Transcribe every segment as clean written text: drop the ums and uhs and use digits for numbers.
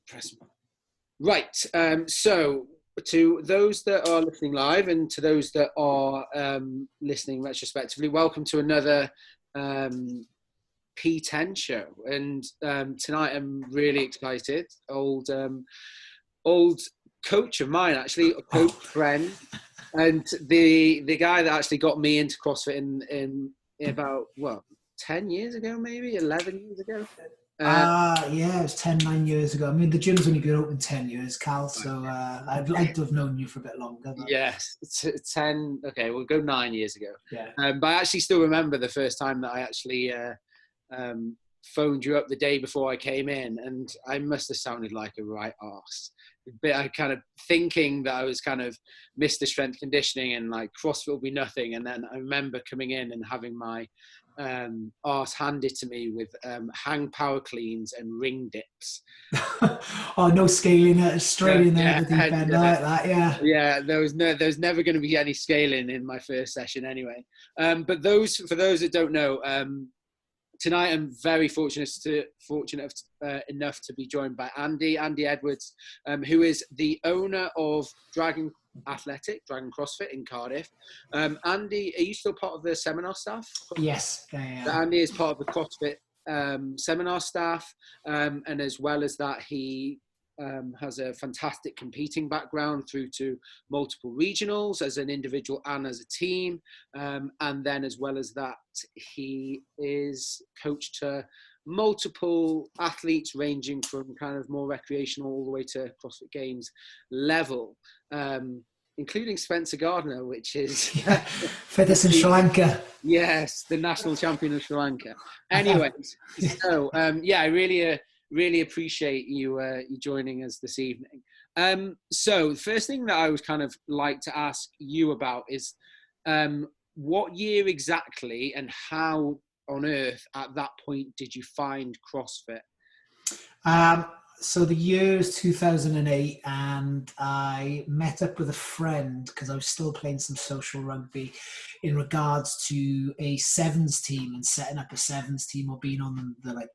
Press. Right. So to those that are listening live and to those that are listening retrospectively, welcome to another P10 show. And tonight I'm really excited. Old coach of mine, actually, a coach friend, and the guy that actually got me into CrossFit in about 10 years ago, maybe 11 years ago. Yeah, it was 9 years ago. I mean, the gym's only been open 10 years, Cal, so I'd like to have known you for a bit longer. But... Yes, 10, okay, we'll go 9 years ago. Yeah. But I actually still remember the first time that I actually phoned you up the day before I came in, and I must have sounded like a right arse. But I kind of thinking that I was kind of Mr. Strength Conditioning and like CrossFit will be nothing. And then I remember coming in and having my arse handed to me with hang power cleans and ring dips. Oh, no scaling it, straight in there, the deep end, like that, yeah. Yeah, there was never going to be any scaling in my first session anyway. But for those that don't know, tonight I'm very fortunate enough to be joined by Andy Edwards, who is the owner of Dragon CrossFit in Cardiff. Andy, are you still part of the seminar staff? Yes. Yeah. Andy is part of the CrossFit seminar staff, and as well as that, he has a fantastic competing background through to multiple regionals as an individual and as a team. And then as well as that, he is coach to multiple athletes ranging from kind of more recreational all the way to CrossFit Games level, including Spencer Gardner, which is... Fittest in Sri Lanka. Yes, the national champion of Sri Lanka. Anyways, so I really appreciate you joining us this evening. So the first thing that I would kind of like to ask you about is what year exactly and how on earth at that point did you find CrossFit? So the year is 2008, and I met up with a friend because I was still playing some social rugby in regards to a sevens team and setting up a sevens team or being on the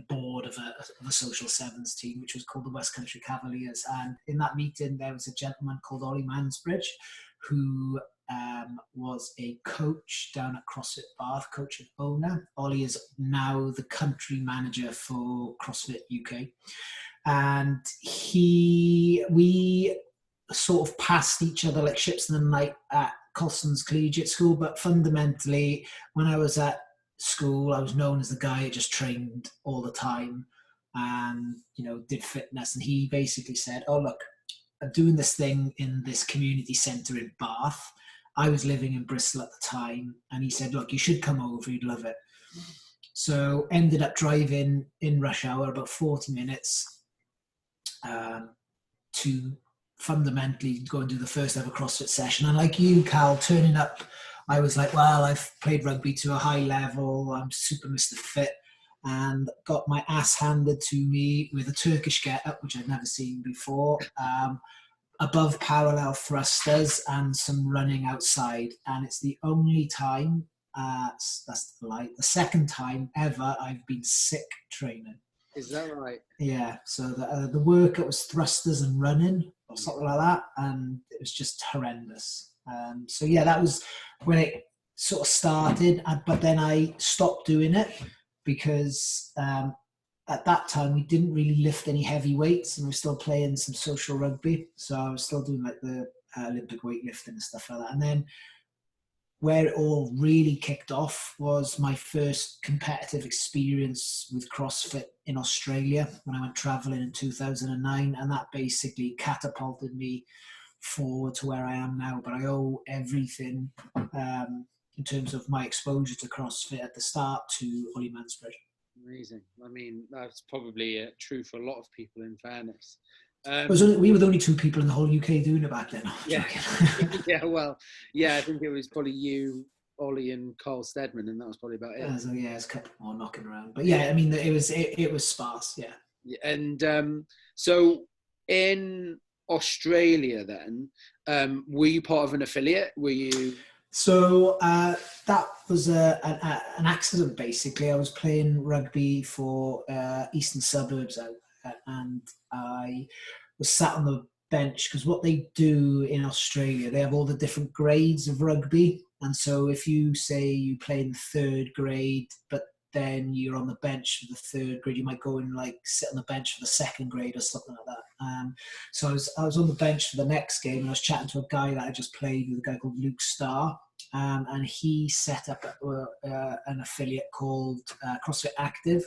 board of a social sevens team, which was called the West Country Cavaliers. And in that meeting, there was a gentleman called Ollie Mansbridge, who was a coach down at CrossFit Bath, coach and owner. Ollie is now the country manager for CrossFit UK. And we sort of passed each other like ships in the night at Colston's Collegiate School. But fundamentally, when I was at school, I was known as the guy who just trained all the time and, did fitness. And he basically said, oh, look, I'm doing this thing in this community centre in Bath. I was living in Bristol at the time. And he said, look, you should come over. You'd love it. So ended up driving in rush hour about 40 minutes to fundamentally go and do the first ever CrossFit session. And like you, Cal, turning up, I was like, well, I've played rugby to a high level. I'm super Mr. Fit, and got my ass handed to me with a Turkish get-up, which I'd never seen before, above parallel thrusters and some running outside. And it's the only time, that's the lie, the second time ever I've been sick training. Is that right? Yeah. So the workout was thrusters and running or something like that. And it was just horrendous. So yeah, that was when it sort of started, but then I stopped doing it because at that time we didn't really lift any heavy weights and we were still playing some social rugby. So I was still doing like the Olympic weightlifting and stuff like that. And then where it all really kicked off was my first competitive experience with CrossFit in Australia when I went traveling in 2009. And that basically catapulted me forward to where I am now. But I owe everything in terms of my exposure to CrossFit at the start to Ollie Mansbridge. Amazing. I mean, that's probably true for a lot of people, in fairness. We were the only two people in the whole UK doing it back then. Yeah. Well, I think it was probably you, Ollie, and Carl Steadman, and that was probably about it. So there's a couple more knocking around, but yeah, I mean, it was sparse. Yeah. And so in Australia, then, were you part of an affiliate? Were you? So that was an accident, basically. I was playing rugby for Eastern Suburbs out and I was sat on the bench, because what they do in Australia, they have all the different grades of rugby. And so if you say you play in the third grade, but then you're on the bench for the third grade, you might go and like sit on the bench for the second grade or something like that. So I was on the bench for the next game, and I was chatting to a guy that I just played with, a guy called Luke Starr. And he set up an affiliate called CrossFit Active.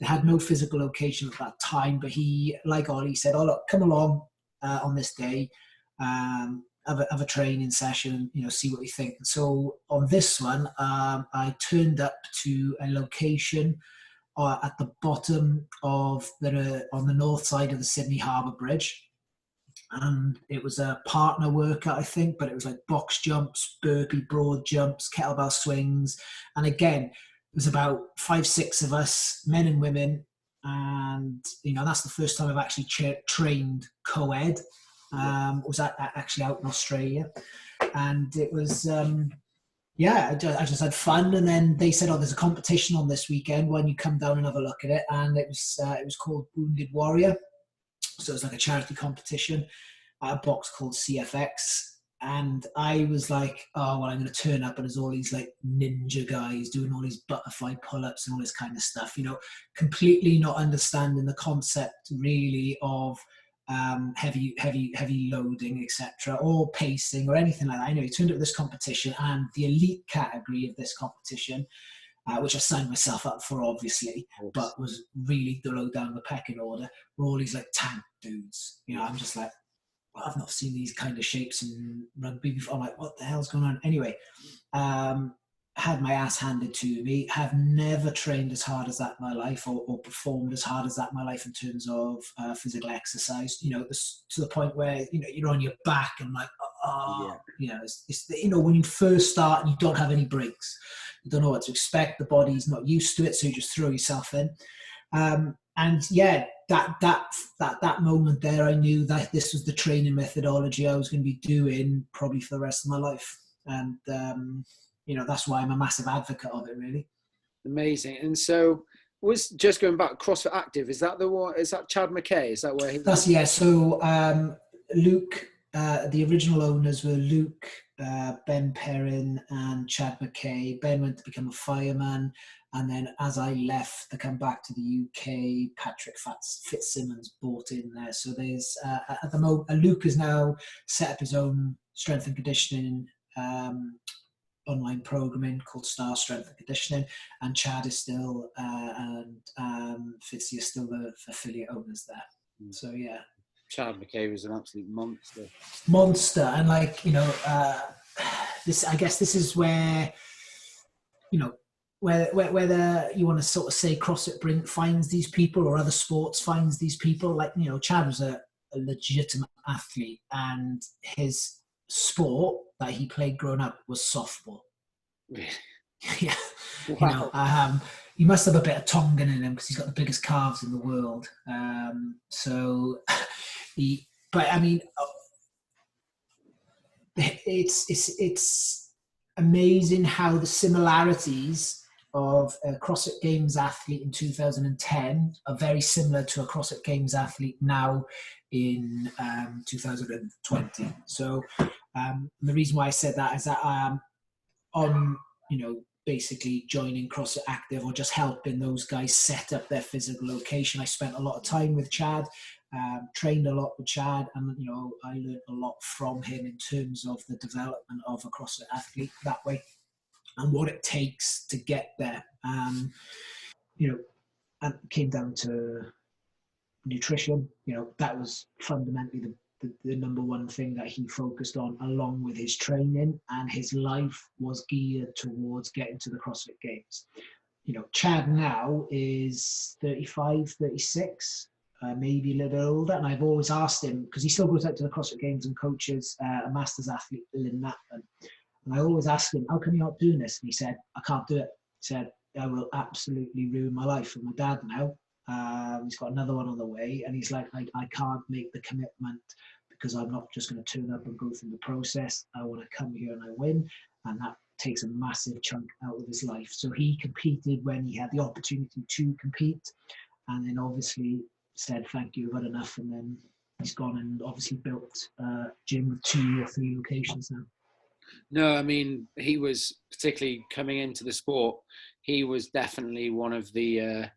They had no physical location at that time, but he, like Ollie, said, "Oh look, come along on this day, have a training session, see what you think." And so on this one, I turned up to a location at the bottom of on the north side of the Sydney Harbour Bridge. And it was a partner workout, I think, but it was like box jumps, burpee broad jumps, kettlebell swings. And again, it was about 5-6 of us, men and women. And, that's the first time I've actually trained co-ed. Was actually out in Australia. And it was, I just had fun. And then they said, "Oh, there's a competition on this weekend. Why don't you come down and have a look at it?" And it was called Wounded Warrior. So it was like a charity competition at a box called CFX. And I was like, "Oh, well, I'm going to turn up." And there's all these like ninja guys doing all these butterfly pull-ups and all this kind of stuff, completely not understanding the concept really of heavy loading, etc., or pacing or anything like that. I know he turned up this competition, and the elite category of this competition, which I signed myself up for, obviously, but was really low down the pecking order, were all these like tank dudes. I'm just like, well, I've not seen these kind of shapes in rugby before. I'm like, what the hell's going on? Anyway, had my ass handed to me, have never trained as hard as that in my life, or performed as hard as that in my life in terms of physical exercise, to the point where, you're on your back and like, it's when you first start and you don't have any breaks, you don't know what to expect, the body's not used to it, so you just throw yourself in. And yeah, that moment there, I knew that this was the training methodology I was going to be doing probably for the rest of my life. And, that's why I'm a massive advocate of it, really. Amazing. And so, was just going back, CrossFit Active, is that the one? Is that Chad McKay? Is that where he was? So Luke, the original owners were Luke, Ben Perrin and Chad McKay. Ben went to become a fireman, and then as I left to come back to the UK, Patrick Fitzsimmons bought in there. So there's at the moment, Luke has now set up his own strength and conditioning online programming called Star Strength and Conditioning, and Chad is still and Fitzy is still the affiliate owners there. So yeah, Chad McKay was an absolute monster. And like, this, I guess this is where, whether you want to sort of say CrossFit finds these people, or other sports finds these people. Like, Chad was a legitimate athlete, and his sport that he played growing up was softball. Yeah. Wow. He must have a bit of Tongan in him, because he's got the biggest calves in the world. But I mean, it's amazing how the similarities of a CrossFit Games athlete in 2010 are very similar to a CrossFit Games athlete now in 2020. So the reason why I said that is that on, basically joining CrossFit Active, or just helping those guys set up their physical location, I spent a lot of time with Chad, trained a lot with Chad, and I learned a lot from him in terms of the development of a CrossFit athlete that way, and what it takes to get there. And it came down to nutrition. That was fundamentally the number one thing that he focused on, along with his training, and his life was geared towards getting to the CrossFit Games. Chad now is 35, 36, maybe a little bit older, and I've always asked him, because he still goes out to the CrossFit Games and coaches a masters athlete, Lynn Natman, and I always ask him, how come you're not doing this? And he said, I can't do it. He said, I will absolutely ruin my life with my dad now. He's got another one on the way, and he's like, I can't make the commitment, because I'm not just going to turn up and go through the process. I want to come here and I win, and that takes a massive chunk out of his life. So he competed when he had the opportunity to compete, and then obviously said, thank you, I've had enough. And then he's gone and obviously built a gym with 2 or 3 locations now. No, I mean, he was, particularly coming into the sport, he was definitely one of the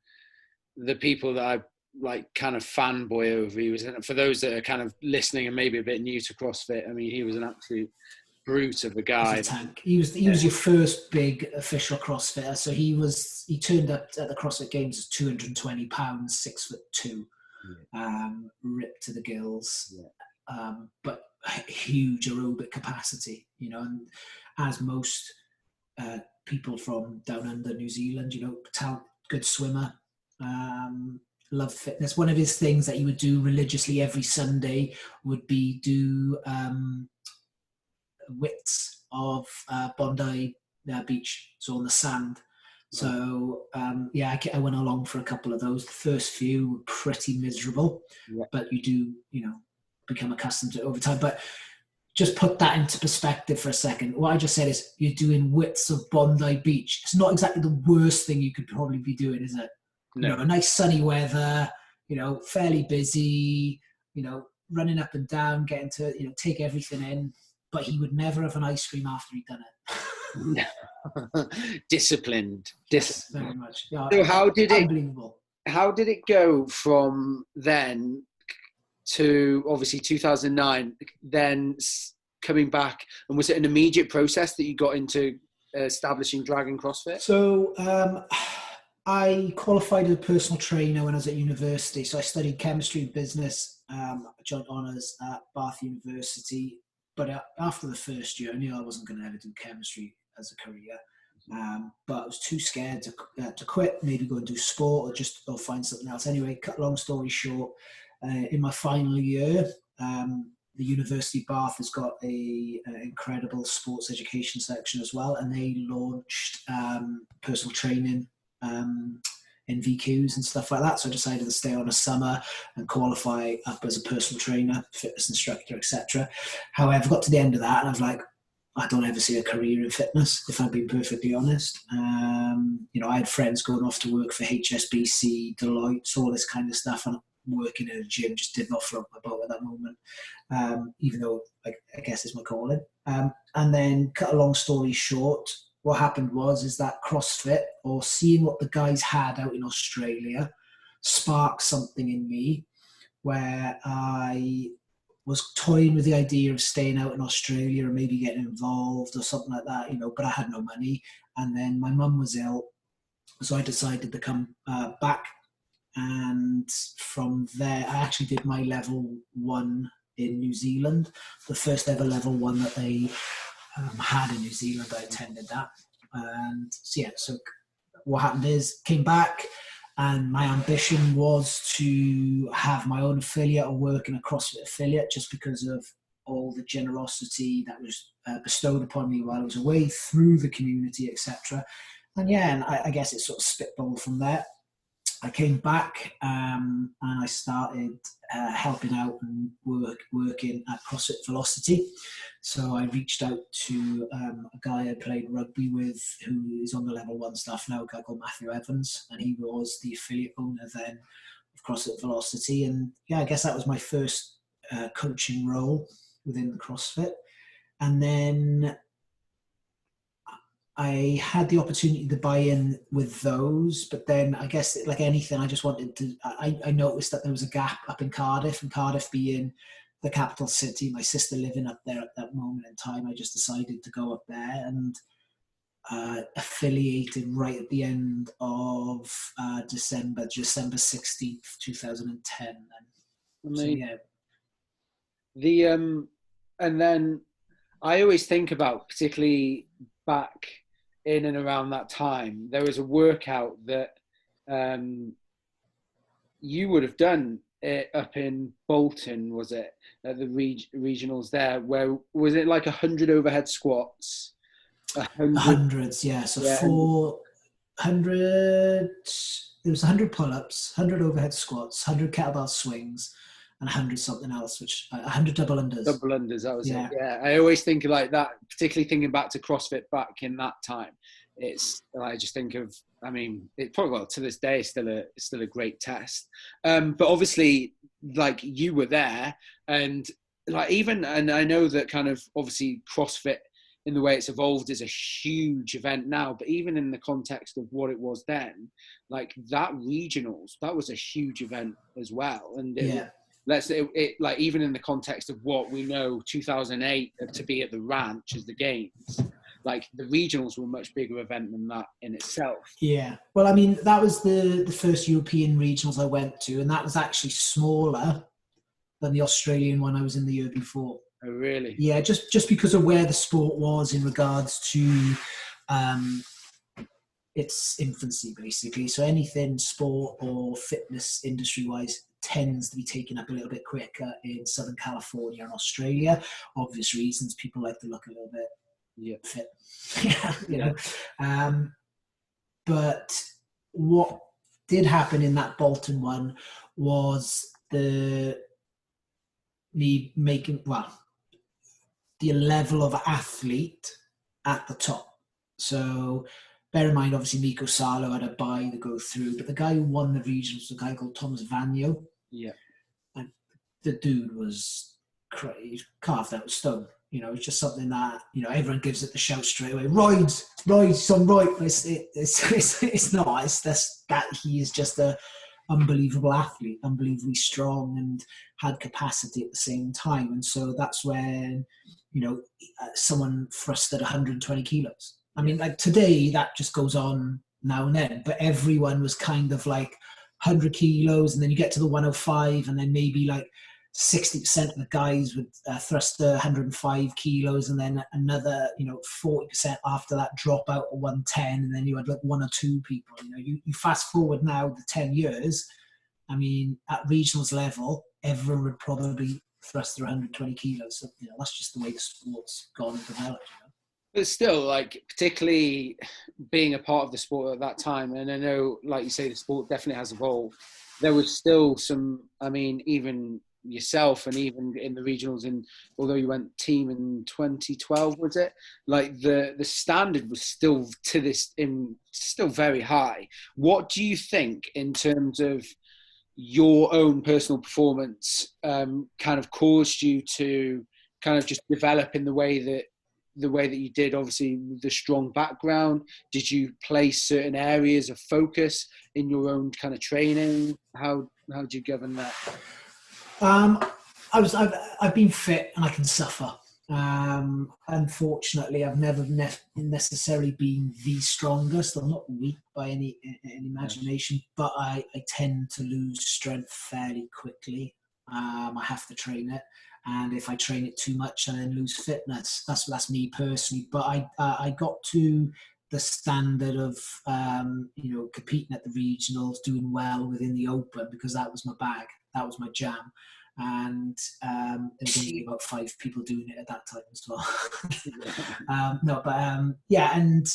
people that I like kind of fanboy over. He was, for those that are kind of listening and maybe a bit new to CrossFit, I mean, he was an absolute brute of a guy. He was a tank. He was your first big official CrossFitter. So he turned up at the CrossFit Games as 220 pounds, 6'2", ripped to the gills, but huge aerobic capacity, you know, and as most people from down under New Zealand, you know, good swimmer, loved fitness. One of his things that he would do religiously every Sunday would be do widths of Bondi Beach, so on the sand. So I went along for a couple of those. The first few were pretty miserable, but you do, you know, become accustomed to it over time. But just put that into perspective for a second. What I just said is you're doing widths of Bondi Beach. It's not exactly the worst thing you could probably be doing, is it? No. You know, a nice sunny weather, you know, fairly busy, you know, running up and down, getting to, you know, take everything in. But he would never have an ice cream after he'd done it. Disciplined. Yes, very much. Yeah, so unbelievable. How did it go from then to obviously 2009, then coming back, and was it an immediate process that you got into establishing Dragon CrossFit? So I qualified as a personal trainer when I was at university. So I studied chemistry and business, joint honours at Bath University. But after the first year, I knew I wasn't going to ever do chemistry as a career. But I was too scared to quit, maybe go and do sport or find something else. Anyway, cut a long story short, in my final year, the University of Bath has got an incredible sports education section as well, and they launched personal training NVQs and stuff like that. So I decided to stay on a summer and qualify up as a personal trainer, fitness instructor, etc. However, I got to the end of that and I was like, I don't ever see a career in fitness, if I'm being perfectly honest. You know, I had friends going off to work for HSBC, Deloitte, all this kind of stuff, and working in a gym just did not float my boat at that moment, even though I guess it's my calling. And then, cut a long story short, what happened is that CrossFit, or seeing what the guys had out in Australia, sparked something in me where I was toying with the idea of staying out in Australia or maybe getting involved or something like that, you know, but I had no money. And then my mum was ill, so I decided to come back. And from there, I actually did my level 1 in New Zealand, the first ever level 1 that they had in New Zealand. I attended that. And so what happened is, came back, and my ambition was to have my own affiliate or work in a CrossFit affiliate, just because of all the generosity that was bestowed upon me while I was away through the community, etc. And I guess it sort of spitballed from there. I came back and I started helping out and working at CrossFit Velocity. So I reached out to a guy I played rugby with, who is on the level 1 staff now, a guy called Matthew Evans, and he was the affiliate owner then of CrossFit Velocity. And I guess that was my first coaching role within the CrossFit. And then I had the opportunity to buy in with those, but then I guess, like anything, I just wanted to, I noticed that there was a gap up in Cardiff, and Cardiff being the capital city, my sister living up there at that moment in time, I just decided to go up there and affiliated right at the end of December 16th, 2010. And so, and then I always think about, particularly back in and around that time, there was a workout that you would have done it up in Bolton, was it, at the regionals there, where was it like 100 overhead squats? Hundreds, yeah. So 400, there was 100 pull-ups, 100 overhead squats, 100 kettlebell swings, and 100 something else, which 100 double unders. Double unders, that was it. Yeah, I always think like that, particularly thinking back to CrossFit back in that time. I just think of, I mean, it probably, well, to this day, still a great test. But obviously, like, you were there, and like, even, and I know that kind of obviously CrossFit in the way it's evolved is a huge event now, but even in the context of what it was then, like that regionals, that was a huge event as well. And it, like, even in the context of what we know 2008 to be at the ranch as the games, like the regionals were a much bigger event than that in itself. Yeah. Well, I mean, that was the first European regionals I went to, and that was actually smaller than the Australian one I was in the year before. Oh, really? Yeah, just because of where the sport was in regards to its infancy, basically. So anything sport or fitness industry-wise tends to be taken up a little bit quicker in Southern California and Australia. Obvious reasons, people like to look a little bit fit. you know. But what did happen in that Bolton one was the level of athlete at the top. So bear in mind, obviously, Nico Salo had a bye to go through, but the guy who won the regionals was a guy called Thomas Vagno. Yeah. And the dude was crazy, carved out of stone. You know, it's just something that, you know, everyone gives it the shout straight away. Right, son, right. It's not. It's just that he is just a unbelievable athlete, unbelievably strong, and had capacity at the same time. And so that's when, you know, someone thrusted 120 kilos. I mean, like today, that just goes on now and then, but everyone was kind of like 100 kilos, and then you get to the 105, and then maybe like 60% of the guys would thrust 105 kilos, and then another, you know, 40% after that drop out of 110, and then you had like one or two people. You know, you fast forward now to 10 years. I mean, at regionals level, everyone would probably thrust their 120 kilos. So, you know, that's just the way the sport's gone and developed. You know? But still, like, particularly being a part of the sport at that time, and I know, like you say, the sport definitely has evolved. There was still some, I mean, even yourself, and even in the regionals, and although you went team in 2012, was it, like the standard was still still very high. What do you think in terms of your own personal performance kind of caused you to kind of just develop in the way that you did? Obviously, with the strong background, did you place certain areas of focus in your own kind of training? How do you govern that? I've been fit and I can suffer. Unfortunately, I've never necessarily been the strongest. I'm not weak by any imagination, but I tend to lose strength fairly quickly. I have to train it, and if I train it too much, I then lose fitness. That's me personally. But I got to the standard of you know, competing at the regionals, doing well within the open, because that was my bag, that was my jam. And there was only about 5 people doing it at that time as well. Yeah, and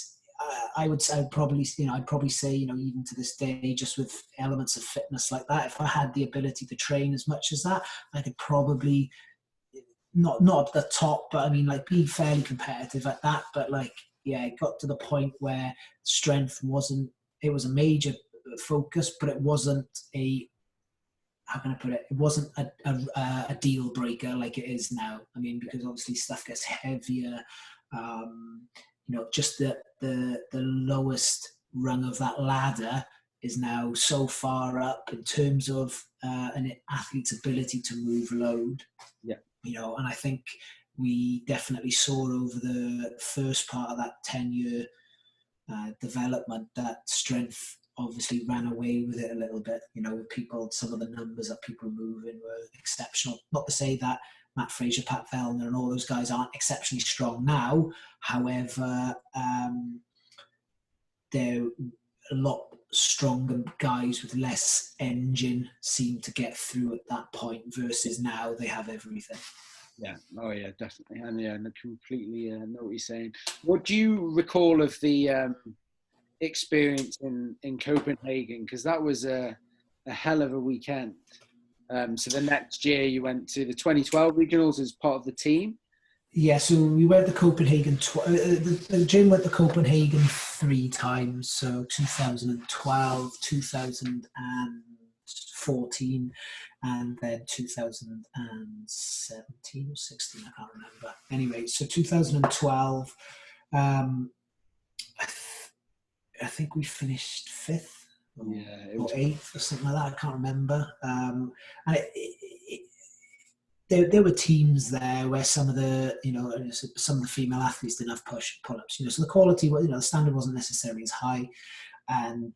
I'd probably say, you know, even to this day, just with elements of fitness like that, if I had the ability to train as much as that, I could probably not at the top, but I mean, like, be fairly competitive at that. But like, yeah, it got to the point where strength it was a major focus, but it wasn't how can I put it? It wasn't a deal breaker like it is now. I mean, because obviously stuff gets heavier. You know, just the lowest rung of that ladder is now so far up in terms of an athlete's ability to move load. Yeah. You know, and I think we definitely saw over the first part of that 10-year development that strength obviously ran away with it a little bit. You know, some of the numbers that people moving were exceptional. Not to say that Matt Fraser, Pat Vellner and all those guys aren't exceptionally strong now. However, they're a lot stronger guys with less engine seem to get through at that point, versus now they have everything. Yeah. Oh, yeah, definitely. And yeah, I completely know what you're saying. What do you recall of the experience in Copenhagen? Because that was a hell of a weekend. So the next year you went to the 2012 regionals as part of the team. Yeah, so we went to Copenhagen. The gym went to Copenhagen 3 times. So 2012, 2014, and then 2017 or 16. I can't remember. Anyway, so 2012. Um, I think we finished fifth Yeah, it or was. eighth or something like that. I can't remember. And there were teams there where some of the female athletes didn't have pull-ups. So the quality, the standard wasn't necessarily as high, and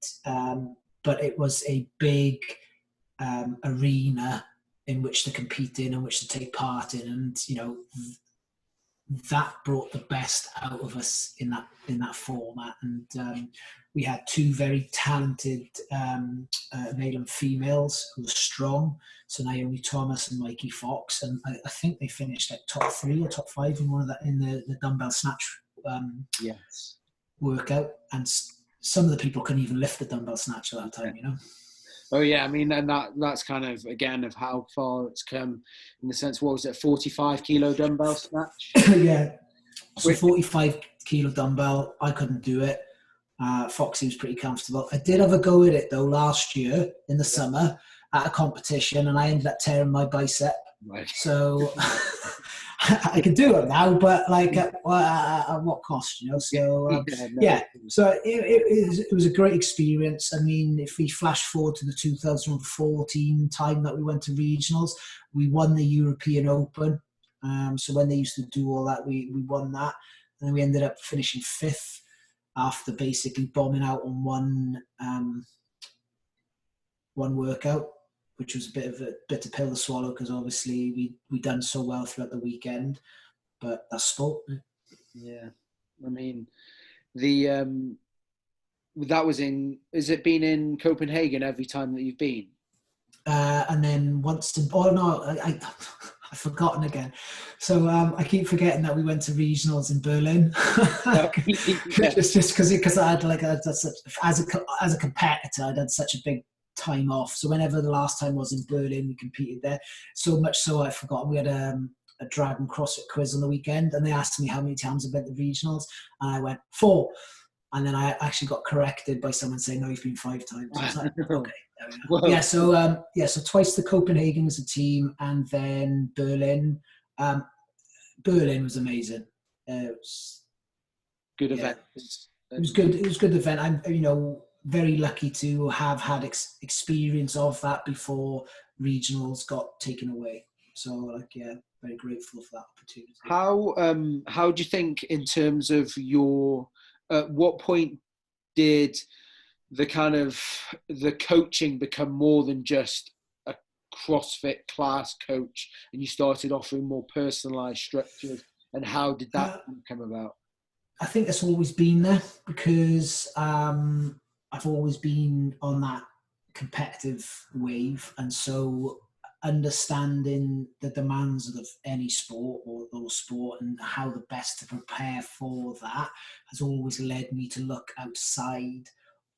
but it was a big arena in which to compete in and which to take part in, and that brought the best out of us in that format. And we had two very talented male and females who were strong. So Naomi Thomas and Mikey Fox, and I think they finished like top 3 or top 5 in the dumbbell snatch Yes. workout. And some of the people couldn't even lift the dumbbell snatch at that time, Oh yeah, I mean, and that's kind of again of how far it's come in the sense. What was it, 45 kilo dumbbell snatch? Yeah. So 45 kilo dumbbell, I couldn't do it. Foxy was pretty comfortable. I did have a go at it though last year in the summer at a competition, and I ended up tearing my bicep. Right. So I can do it now, but like at what cost, So So it was a great experience. I mean, if we flash forward to the 2014 time that we went to regionals, we won the European Open. So when they used to do all that, we won that, and then we ended up finishing 5th after basically bombing out on one workout, which was a bitter pill to swallow, because obviously we done so well throughout the weekend, but that's sport. Yeah, I mean, the that was in. Has it been in Copenhagen every time that you've been? And then once I've forgotten again. So I keep forgetting that we went to regionals in Berlin. Just because I had as a competitor, I'd had such a big time off. So whenever the last time was in Berlin, we competed there. So much so I've forgotten. We had a Dragon CrossFit quiz on the weekend, and they asked me how many times I've been to regionals, and I went 4. And then I actually got corrected by someone saying, no, you've been 5 times. I was like, okay. Yeah, so twice to Copenhagen as a team, and then Berlin. Berlin was amazing. It was good event. It was good. It was a good event. I'm very lucky to have had experience of that before regionals got taken away. So very grateful for that opportunity. How do you think in terms of your? At what point did the coaching become more than just a CrossFit class coach, and you started offering more personalized structures, and how did that come about? I think it's always been there, because I've always been on that competitive wave, and so understanding the demands of any sport or sport and how the best to prepare for that has always led me to look outside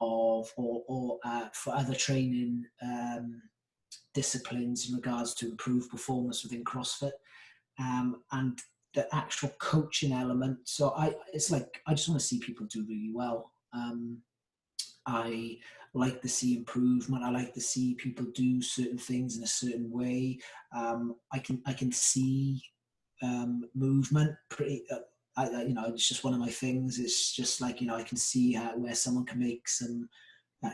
of or for other training disciplines in regards to improve performance within CrossFit, and the actual coaching element. So I just want to see people do really well. I like to see improvement. I like to see people do certain things in a certain way. I can see movement pretty. It's just one of my things. It's just I can see where someone can make some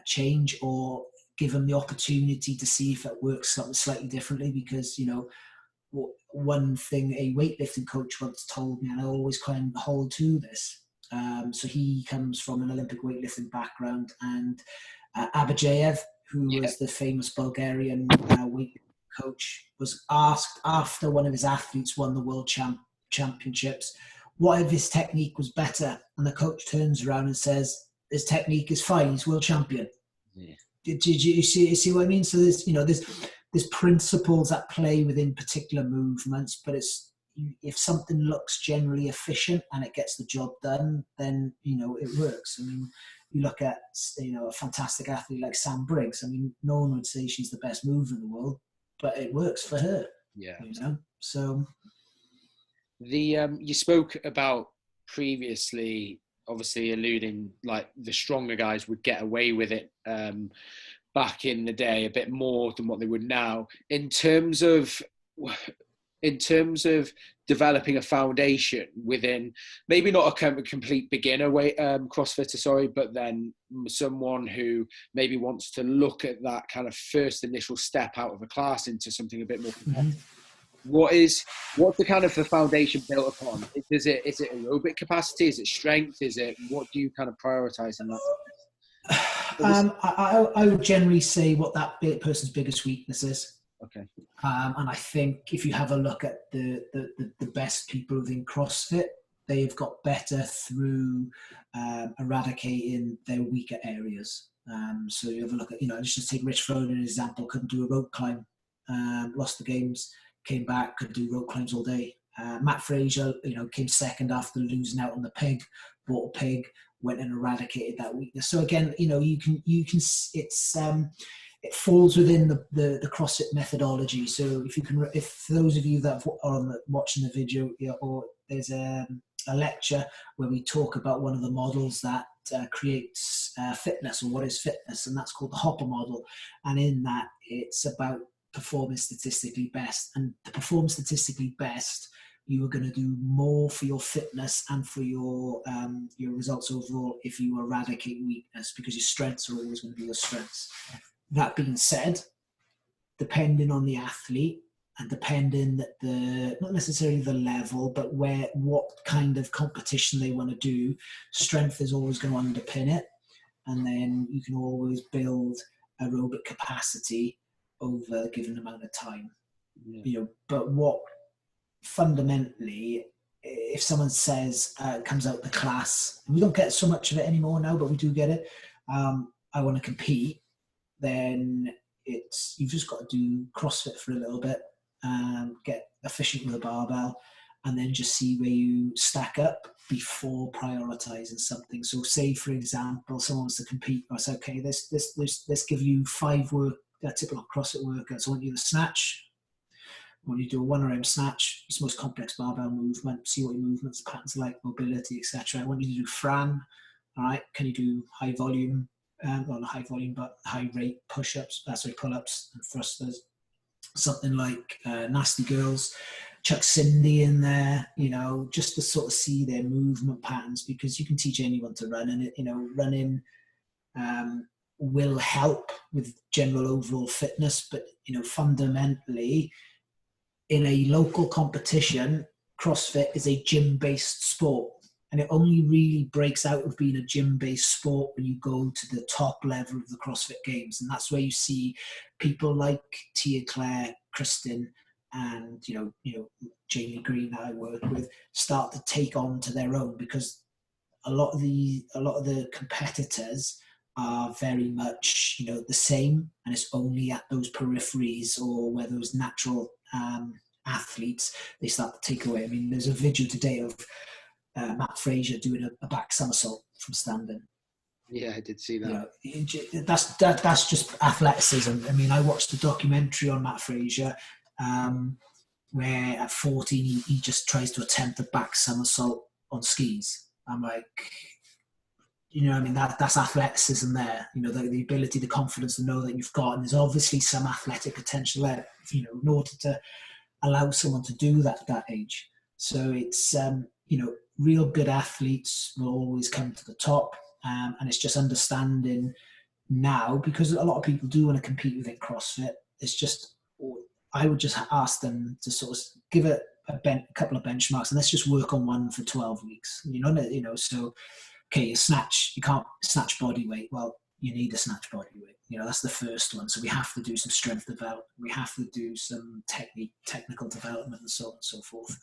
change, or give them the opportunity to see if it works something slightly differently. Because one thing a weightlifting coach once told me, and I always kind of hold to this. So he comes from an Olympic weightlifting background, and Abajev, who was the famous Bulgarian weightlifting coach, was asked after one of his athletes won the world championships, what if his technique was better? And the coach turns around and says, his technique is fine, he's world champion. Yeah. Did you see what I mean? So there's principles at play within particular movements, but if something looks generally efficient and it gets the job done, then it works. I mean, you look at a fantastic athlete like Sam Briggs. I mean, no one would say she's the best mover in the world, but it works for her. Yeah. So You spoke about previously, obviously alluding like the stronger guys would get away with it back in the day a bit more than what they would now. In terms of developing a foundation within maybe not a complete beginner way CrossFitter, sorry, but then someone who maybe wants to look at that kind of first initial step out of a class into something a bit more competitive. What's the kind of the foundation built upon? Is it aerobic capacity? Is it strength? What do you kind of prioritize in that? I would generally say what that person's biggest weakness is. Okay. And I think if you have a look at the best people within CrossFit, they've got better through eradicating their weaker areas. So you have a look at, let's just take Rich Froning as an example, couldn't do a rope climb, lost the games, came back, could do rope climbs all day. Matt Fraser, came second after losing out on the pig, bought a pig, went and eradicated that weakness. So again, you can it falls within the CrossFit methodology. So if those of you that are watching the video, or there's a lecture where we talk about one of the models that creates fitness, or what is fitness, and that's called the Hopper model. And in that, it's about performing statistically best. And to perform statistically best, you are going to do more for your fitness and for your results overall if you eradicate weakness, because your strengths are always going to be your strengths. That being said, depending on the athlete and depending not necessarily the level, but what kind of competition they want to do, strength is always going to underpin it. And then you can always build aerobic capacity over a given amount of time. Yeah. But what fundamentally, if someone says comes out the class, and we don't get so much of it anymore now, but we do get it, I want to compete, then you've just got to do CrossFit for a little bit, get efficient with a barbell, and then just see where you stack up before prioritizing something. So say, for example, someone wants to compete, I say, okay, let's give you 5 typical CrossFit workouts. I want you to snatch. I want you to do a 1 RM snatch. It's the most complex barbell movement. See what your movements, patterns are like, mobility, etc. I want you to do Fran. All right, can you do high volume? Well, not high volume, but high rate pull-ups and thrusters. Something like Nasty Girls, chuck Cindy in there, just to sort of see their movement patterns, because you can teach anyone to run, and running will help with general overall fitness. But fundamentally, in a local competition, CrossFit is a gym-based sport. And it only really breaks out of being a gym-based sport when you go to the top level of the CrossFit Games. And that's where you see people like Tia Claire, Kristen, and Jamie Green that I work with start to take on to their own, because a lot of the competitors are very much the same, and it's only at those peripheries or where those natural athletes they start to take away. I mean, there's a video today of Matt Fraser doing a back somersault from standing. Yeah, I did see that. That's just athleticism. I mean, I watched a documentary on Matt Fraser where at 14 he just tries to attempt a back somersault on skis. I'm like, that's athleticism there. The ability, the confidence to know that you've got, and there's obviously some athletic potential there, in order to allow someone to do that at that age. So it's, real good athletes will always come to the top. And it's just understanding now, because a lot of people do want to compete within CrossFit. It's just, I would just ask them to sort of give it a couple of benchmarks, and let's just work on one for 12 weeks. So, okay, you can't snatch body weight. Well, you need to snatch body weight. That's the first one. So we have to do some strength development. We have to do some technical development, and so on and so forth.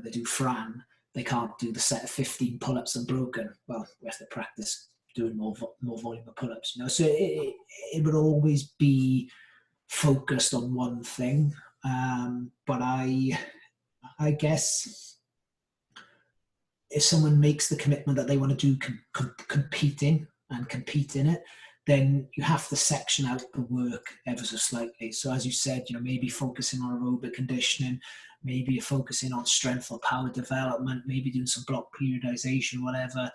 They do Fran. They can't do the set of 15 pull-ups unbroken. Well, we have to practice doing more volume of pull-ups. So it would always be focused on one thing. But I guess if someone makes the commitment that they want to do competing and compete in it, then you have to section out the work ever so slightly. So as you said, maybe focusing on aerobic conditioning, maybe you're focusing on strength or power development, maybe doing some block periodization, whatever.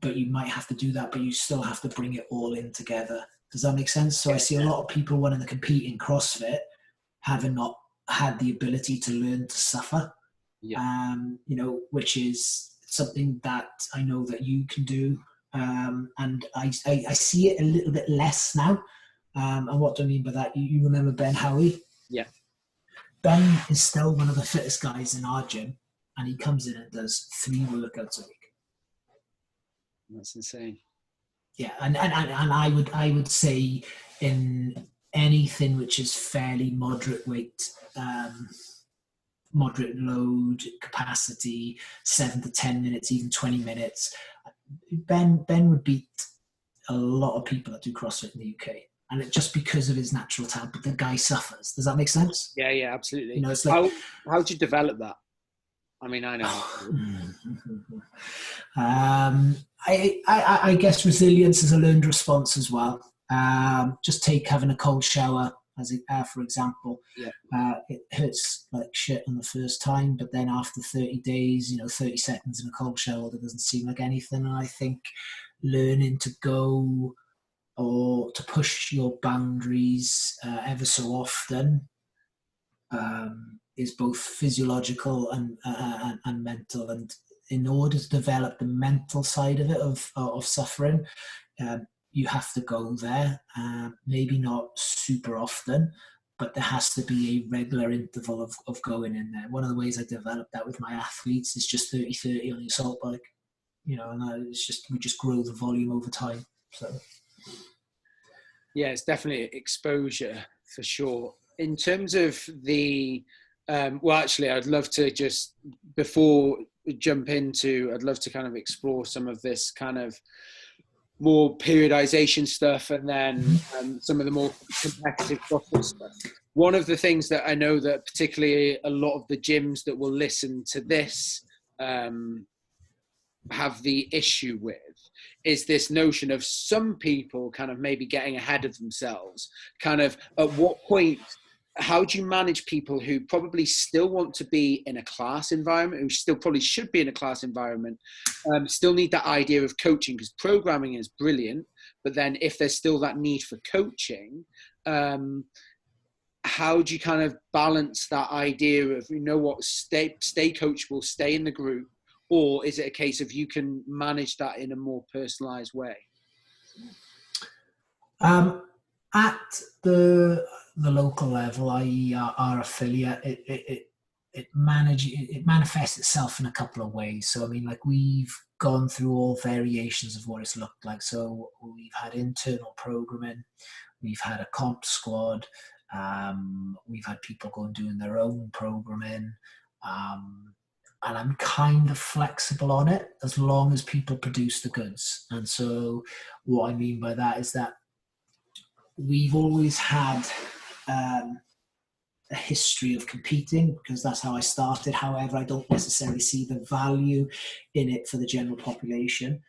But you might have to do that, but you still have to bring it all in together. Does that make sense? So I see a lot of people wanting to compete in CrossFit, having not had the ability to learn to suffer, which is something that I know that you can do. And I see it a little bit less now. And what do I mean by that? You remember Ben Howie? Yeah. Ben is still one of the fittest guys in our gym, and he comes in and does 3 workouts a week. That's insane. Yeah, and I would say in anything which is fairly moderate weight, moderate load capacity, 7 to 10 minutes, even 20 minutes, Ben would beat a lot of people that do CrossFit in the UK. And it just because of his natural talent, but the guy suffers. Does that make sense? Yeah, absolutely. It's like, how'd you develop that? I mean, I know. I guess resilience is a learned response as well. Just take having a cold shower for example. It hurts like shit on the first time, but then after 30 days, 30 seconds in a cold shower, that doesn't seem like anything. And I think learning to go or to push your boundaries ever so often is both physiological and mental. And in order to develop the mental side of it, of suffering, you have to go there, maybe not super often, but there has to be a regular interval of going in there. One of the ways I developed that with my athletes is just 30-30 on the assault bike, and we just grow the volume over time. So. Yeah, it's definitely exposure for sure. In terms of the, actually, I'd love to just, before we jump into, I'd love to kind of explore some of this kind of more periodization stuff, and then some of the more competitive CrossFit stuff. One of the things that I know that particularly a lot of the gyms that will listen to this have the issue with is this notion of some people kind of maybe getting ahead of themselves. Kind of at what point, how do you manage people who probably still want to be in a class environment, who still probably should be in a class environment, still need that idea of coaching, because programming is brilliant, but then if there's still that need for coaching, how do you kind of balance that idea of, stay coachable, stay in the group, or is it a case of you can manage that in a more personalized way? At the local level, i.e. our affiliate, it manifests itself in a couple of ways. So I mean, like, we've gone through all variations of what it's looked like. So we've had internal programming, we've had a comp squad, we've had people go and doing their own programming, and I'm kind of flexible on it as long as people produce the goods. And so what I mean by that is that we've always had a history of competing, because that's how I started. However, I don't necessarily see the value in it for the general population.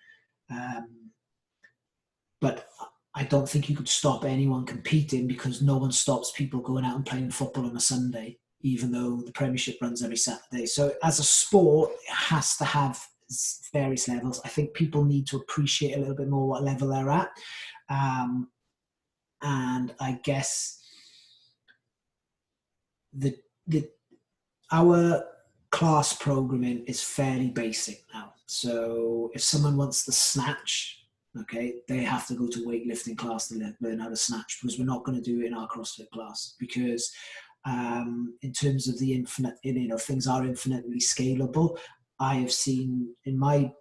But I don't think you could stop anyone competing, because no one stops people going out and playing football on a Sunday, even though the Premiership runs every Saturday. So as a sport, it has to have various levels. I think people need to appreciate a little bit more what level they're at. And I guess our class programming is fairly basic now. So if someone wants to snatch, okay, they have to go to weightlifting class to learn how to snatch, because we're not going to do it in our CrossFit class, because in terms of the infinite, things are infinitely scalable. I have seen in my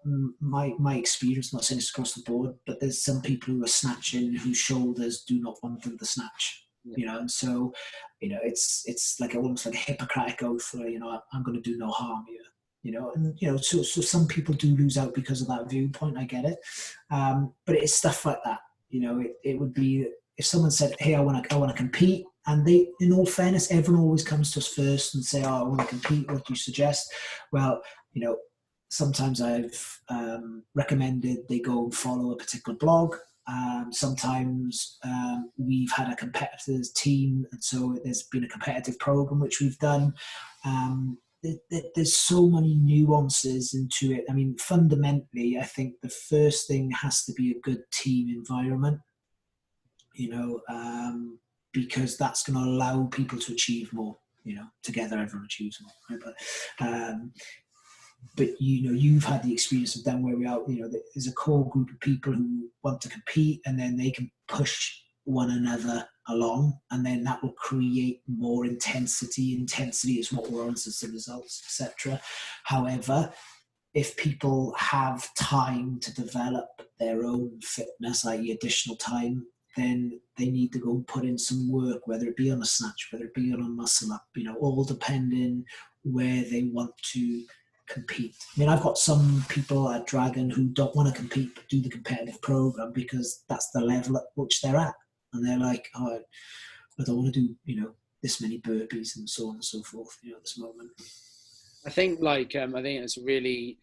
experience, not saying it's across the board, but there's some people who are snatching whose shoulders do not want them to snatch. And so, it's like almost like a Hippocratic oath where, I'm going to do no harm here, so some people do lose out because of that viewpoint. I get it. But it's stuff like that. It would be, if someone said, hey, I want to compete, and they, in all fairness, everyone always comes to us first and say, oh, I want to compete. What do you suggest? Well, Sometimes I've recommended they go and follow a particular blog. Sometimes we've had a competitors team, and so there's been a competitive program which we've done. There's so many nuances into it. I mean, fundamentally, I think the first thing has to be a good team environment, because that's going to allow people to achieve more. Together everyone achieves more. Right? But you've had the experience of them where we are. There's a core group of people who want to compete, and then they can push one another along, and then that will create more intensity. Intensity is what warrants us the results, etc. However, if people have time to develop their own fitness, i.e. additional time, then they need to go and put in some work, whether it be on a snatch, whether it be on a muscle up, all depending where they want to compete. I mean, I've got some people at Dragon who don't want to compete but do the competitive program because that's the level at which they're at, and they're like, oh, I don't want to do this many burpees and so on and so forth at this moment. I think I think it's a really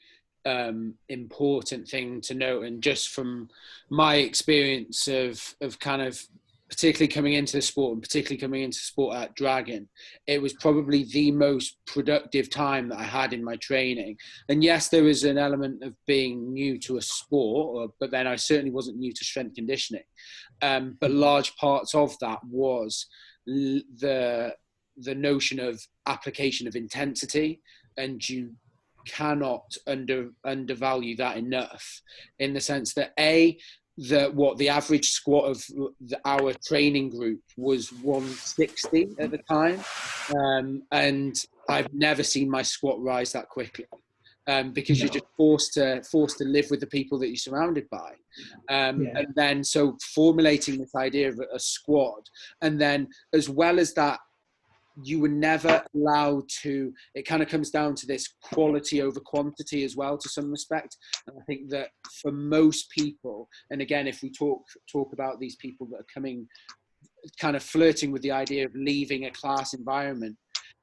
important thing to note, and just from my experience of kind of particularly coming into the sport, and particularly coming into sport at Dragon, it was probably the most productive time that I had in my training. And yes, there was an element of being new to a sport, but then I certainly wasn't new to strength conditioning. But large parts of that was the notion of application of intensity, and you cannot undervalue that enough, in the sense that the average squat of our training group was 160 at the time, and I've never seen my squat rise that quickly, because you're just forced to live with the people that you're surrounded by, and then so formulating this idea of a squad, and then as well as that, you were never allowed to, it kind of comes down to this quality over quantity as well, to some respect. And I think that for most people, and again, if we talk about these people that are coming, kind of flirting with the idea of leaving a class environment,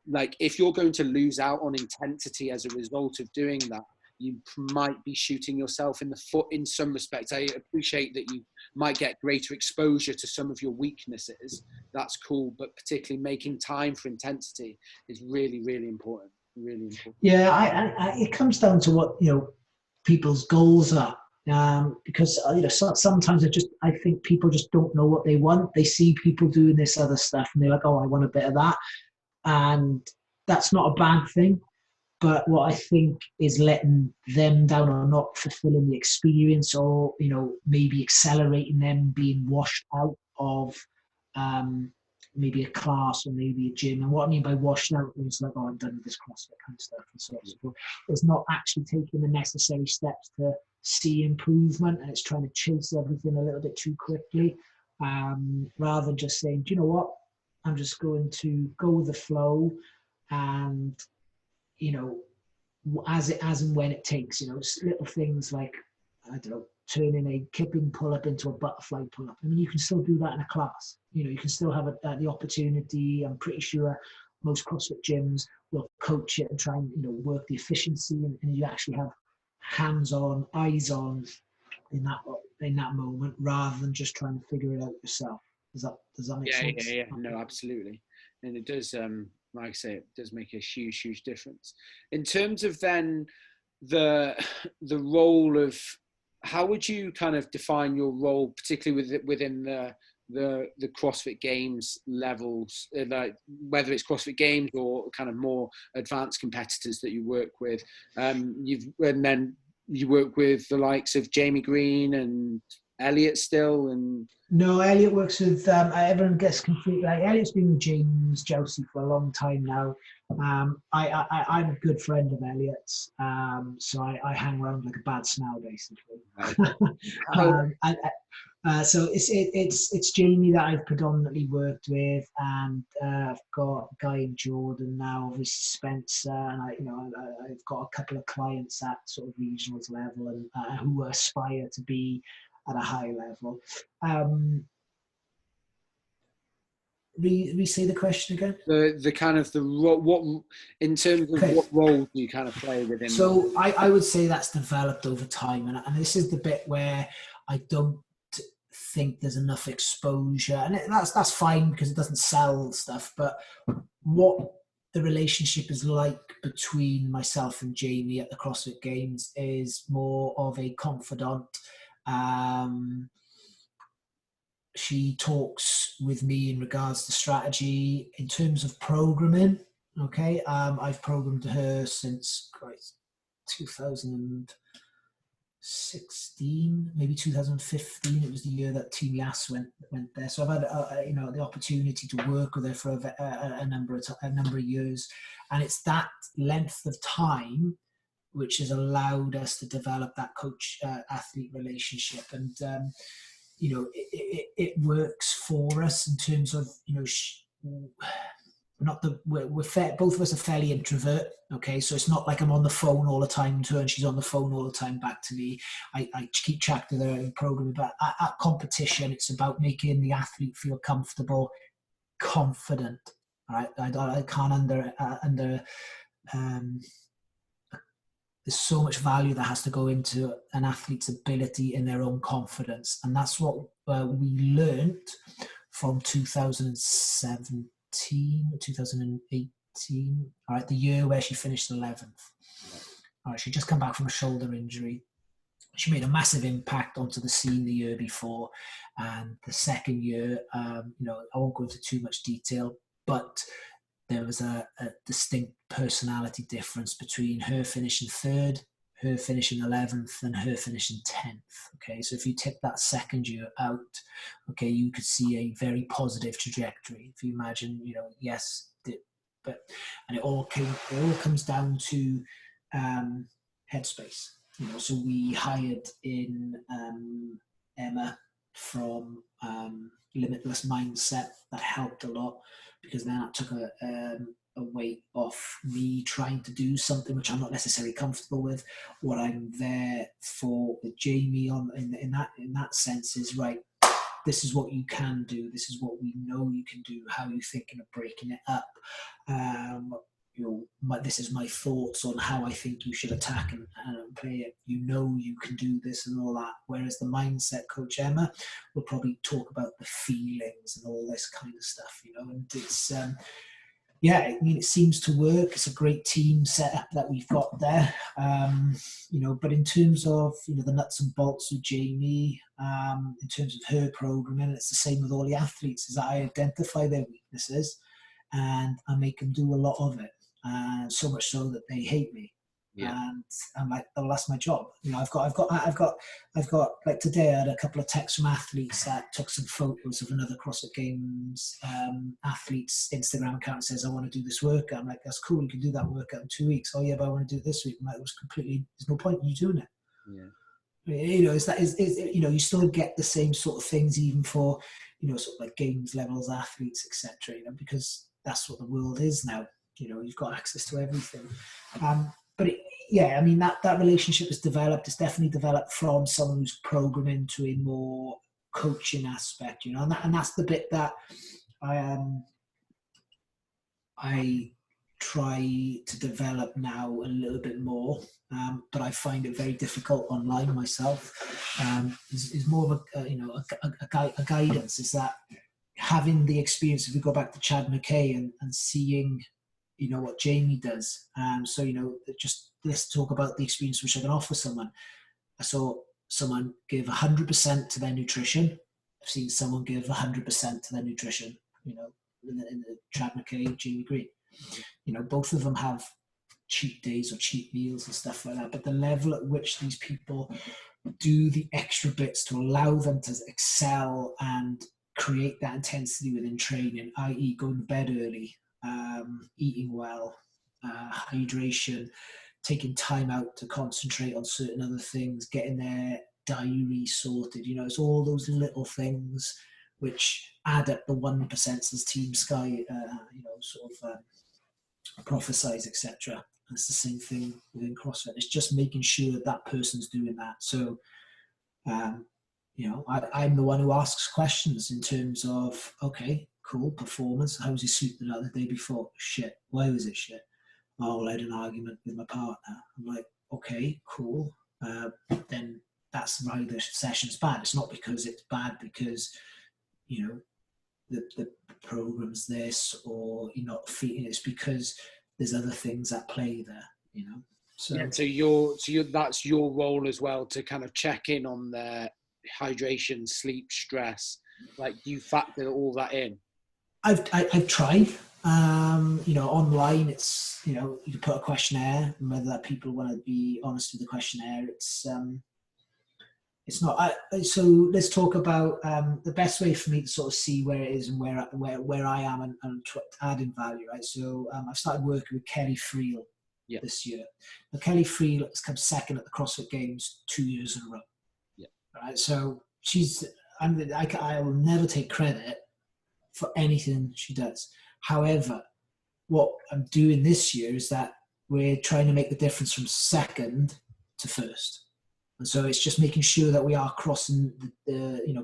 like if you're going to lose out on intensity as a result of doing that, you might be shooting yourself in the foot in some respects. I appreciate that you might get greater exposure to some of your weaknesses. That's cool, but particularly making time for intensity is really, really important. Really important. Yeah, it comes down to what people's goals are. Because sometimes I think people just don't know what they want. They see people doing this other stuff, and they're like, "Oh, I want a bit of that," and that's not a bad thing. But what I think is letting them down, or not fulfilling the experience, or maybe accelerating them being washed out of maybe a class or maybe a gym. And what I mean by washed out is like, oh, I'm done with this CrossFit kind of stuff and so on. It's not actually taking the necessary steps to see improvement, and it's trying to chase everything a little bit too quickly, rather than just saying, do you know what? I'm just going to go with the flow, and as and when it takes, little things like, I don't know, turning a kipping pull-up into a butterfly pull-up. I mean, you can still do that in a class. You can still have the opportunity. I'm pretty sure most CrossFit gyms will coach it and try and work the efficiency, and you actually have hands-on, eyes-on in that moment, rather than just trying to figure it out yourself. Does that make sense? Yeah. No, absolutely. And it does, like I say, it does make a huge difference. In terms of then the role of, how would you kind of define your role, particularly within the CrossFit Games levels, like whether it's CrossFit Games or kind of more advanced competitors that you work with? And then you work with the likes of Jamie Green and Elliot still, and no, Elliot works with everyone gets completely, like, Elliot's been with James Josie for a long time now. I'm a good friend of Elliot's, so I hang around like a bad smell, basically. So it's Jamie that I've predominantly worked with, and I've got a guy in Jordan now, obviously Spencer, and I've got a couple of clients at sort of regionals level, and who aspire to be at a high level. re-say the question again. The kind of what in terms of Okay. what role do you kind of play within? So I would say that's developed over time, and this is the bit where I don't think there's enough exposure, and that's fine because it doesn't sell stuff. But what the relationship is like between myself and Jamie at the CrossFit Games is more of a confidant. She talks with me in regards to strategy in terms of programming. Okay, I've programmed her since 2016, maybe 2015. It was the year that Team Yas went there. So I've had the opportunity to work with her for a number of years, and it's that length of time which has allowed us to develop that coach athlete relationship. And it works for us in terms of, we're both of us are fairly introvert. Okay, so it's not like I'm on the phone all the time to her and she's on the phone all the time back to me. I keep track of her in programming, but at competition, it's about making the athlete feel comfortable, confident. Right, I can't there's so much value that has to go into an athlete's ability in their own confidence. And that's what we learned from 2017, 2018, all right, the year where she finished 11th. All right, she just come back from a shoulder injury. She made a massive impact onto the scene the year before. And the second year, I won't go into too much detail, but there was a distinct personality difference between her finishing third, her finishing 11th, and her finishing 10th. Okay, so if you take that second year out, okay, you could see a very positive trajectory. If you imagine, and it all comes down to headspace. So we hired in Emma from Limitless Mindset. That helped a lot, because then that took a weight off me trying to do something which I'm not necessarily comfortable with. What I'm there for with Jamie in that sense is, right, this is what you can do. This is what we know you can do. How are you thinking of breaking it up? This is my thoughts on how I think you should attack and play it. You can do this and all that. Whereas the mindset coach Emma will probably talk about the feelings and all this kind of stuff, and it's it seems to work. It's a great team setup that we've got there. But in terms of, the nuts and bolts of Jamie, in terms of her programming, it's the same with all the athletes, is that I identify their weaknesses and I make them do a lot of it. So much so that they hate me. Yeah. And I'm like, oh, that's my job. I've got like today I had a couple of texts from athletes that took some photos of another CrossFit Games athlete's Instagram account and says, I want to do this workout. I'm like, that's cool, you can do that workout in 2 weeks. Oh yeah, but I want to do it this week. I'm like, there's no point in you doing it. Yeah. You still get the same sort of things even for, sort of like games levels athletes, etc. Because that's what the world is now. You've got access to everything. But that relationship has developed. It's definitely developed from someone who's programming to a more coaching aspect, and that's the bit that I try to develop now a little bit more. But I find it very difficult online myself. Is more of a guidance. Is that having the experience? If we go back to Chad McKay and seeing, what Jamie does. Just let's talk about the experience which I can offer someone. I saw someone give 100% to their nutrition. I've seen someone give 100% to their nutrition. In the Chad McKay, Jamie Green. Both of them have cheat days or cheat meals and stuff like that. But the level at which these people do the extra bits to allow them to excel and create that intensity within training, i.e. going to bed early, eating well, hydration, taking time out to concentrate on certain other things, getting their diary sorted. It's all those little things which add up the 1%, as Team Sky, prophesize, etc. It's the same thing within CrossFit. It's just making sure that person's doing that. So, I'm the one who asks questions in terms of, okay, cool. Performance. How was your sleep the night the day before? Shit. Why was it shit? Oh, well, I had an argument with my partner. I'm like, okay, cool. Then that's why the session's bad. It's not because it's bad because, you know, the program's this, or you're not feeling. It's because there's other things at play there, you know. So yeah, so that's your role as well, to kind of check in on their hydration, sleep, stress. Like, you factor all that in. I've tried. You know, online it's, you know, you can put a questionnaire, and whether that people want to be honest with the questionnaire, it's not. So let's talk about the best way for me to sort of see where it is and where I am and adding value, right? So I've started working with Kelly Friel this year. Now, Kelly Friel has come second at the CrossFit Games 2 years in a row. Yeah. Right. So I will never take credit for anything she does. However, what I'm doing this year is that we're trying to make the difference from second to first. And so it's just making sure that we are crossing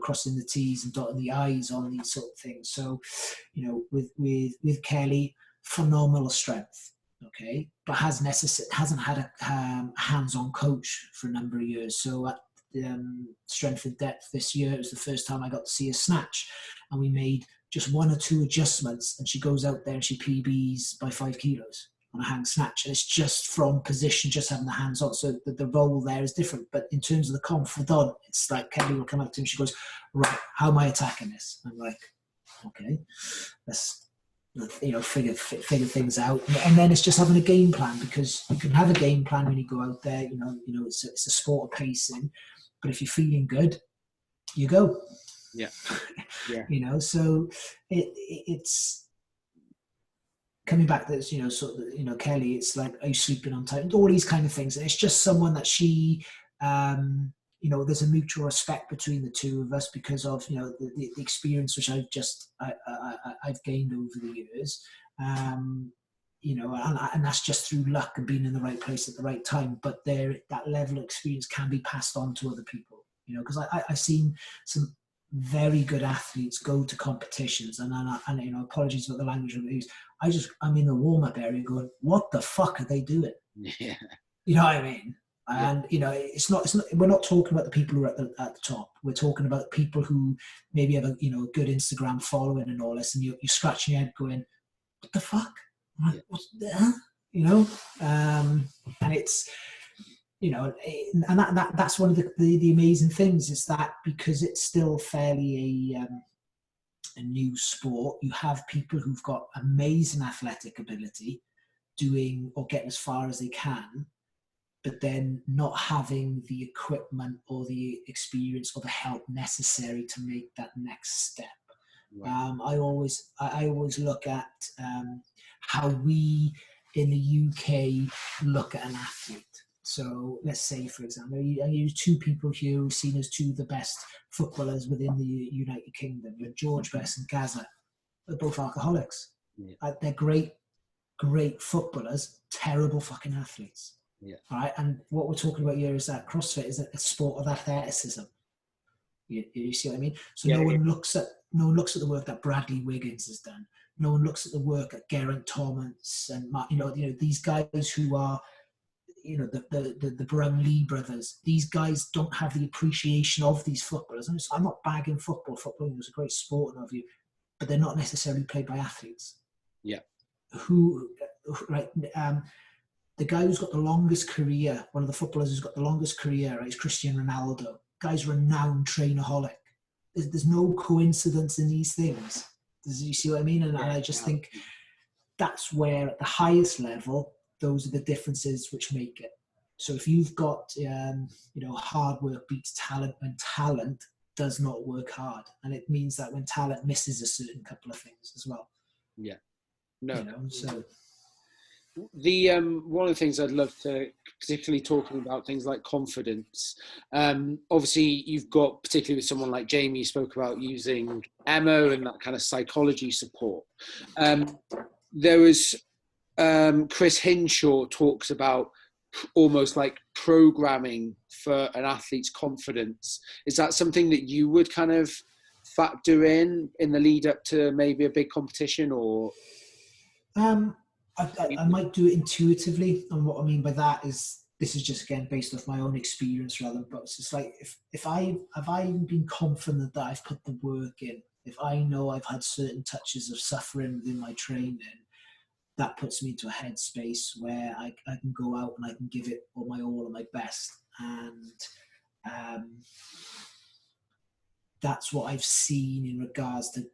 crossing the T's and dotting the I's on these sort of things. So, you know, with Kelly, phenomenal strength, okay, but hasn't had a hands-on coach for a number of years. So at Strength and Depth this year, it was the first time I got to see her snatch, and we made just 1 or 2 adjustments, and she goes out there and she PBs by 5 kilos on a hang snatch, and it's just from position, just having the hands on. So the role there is different, but in terms of the confidant, it's like Kelly will come up to him, she goes, right, how am I attacking this? I'm like, okay, let's, you know, figure things out, and then it's just having a game plan, because you can have a game plan when you go out there. You know, it's a sport of pacing, but if you're feeling good, you go. Yeah. You know, so it's coming back to this, you know, sort of, you know, Kelly, it's like, are you sleeping on time? All these kind of things. And it's just someone that she, you know, there's a mutual respect between the two of us because of, you know, the experience which I've gained over the years. You know, and that's just through luck and being in the right place at the right time. But that level of experience can be passed on to other people, you know, because I've seen some very good athletes go to competitions, and you know, apologies about the language of use. I'm in the warm-up area going, what the fuck are they doing? Yeah. You know what I mean? Yeah. And you know, it's not. We're not talking about the people who are at the top. We're talking about people who maybe have a good Instagram following and all this, and you're scratching your head going, what the fuck? Yeah. What's that? You know, and it's, you know, and that's one of the amazing things, is that because it's still fairly a new sport, you have people who've got amazing athletic ability doing or getting as far as they can, but then not having the equipment or the experience or the help necessary to make that next step. Right. I always look at how we in the UK look at an athlete. So let's say, for example, I use 2 people here who are seen as 2 of the best footballers within the United Kingdom. You're George Best and Gaza. They're both alcoholics. Yeah. They're great footballers, terrible fucking athletes. Yeah. All right. And what we're talking about here is that CrossFit is a sport of athleticism. You see what I mean? So no one looks at the work that Bradley Wiggins has done. No one looks at the work that Geraint Thomas and you know these guys who are, you know, the Brownlee brothers. These guys don't have the appreciation of these footballers. I'm not bagging football. Football is a great sport and of you, but they're not necessarily played by athletes. Yeah. The guy who's got the longest career, one of the footballers who's got the longest career, right, is Cristiano Ronaldo. Guy's renowned trainaholic. There's no coincidence in these things. You see what I mean? And I just think that's where, at the highest level, those are the differences which make it. So if you've got, hard work beats talent when talent does not work hard. And it means that when talent misses a certain couple of things as well. Yeah. No. You know, so... One of the things I'd love to, particularly talking about things like confidence, obviously you've got, particularly with someone like Jamie, you spoke about using Emma and that kind of psychology support. There was Chris Hinshaw talks about almost like programming for an athlete's confidence. Is that something that you would kind of factor in the lead up to maybe a big competition, or? I might do it intuitively, and what I mean by that is this is just again based off my own experience rather. But it's just like if I been confident that I've put the work in, if I know I've had certain touches of suffering within my training, that puts me into a headspace where I can go out and I can give it all and my best, and that's what I've seen in regards to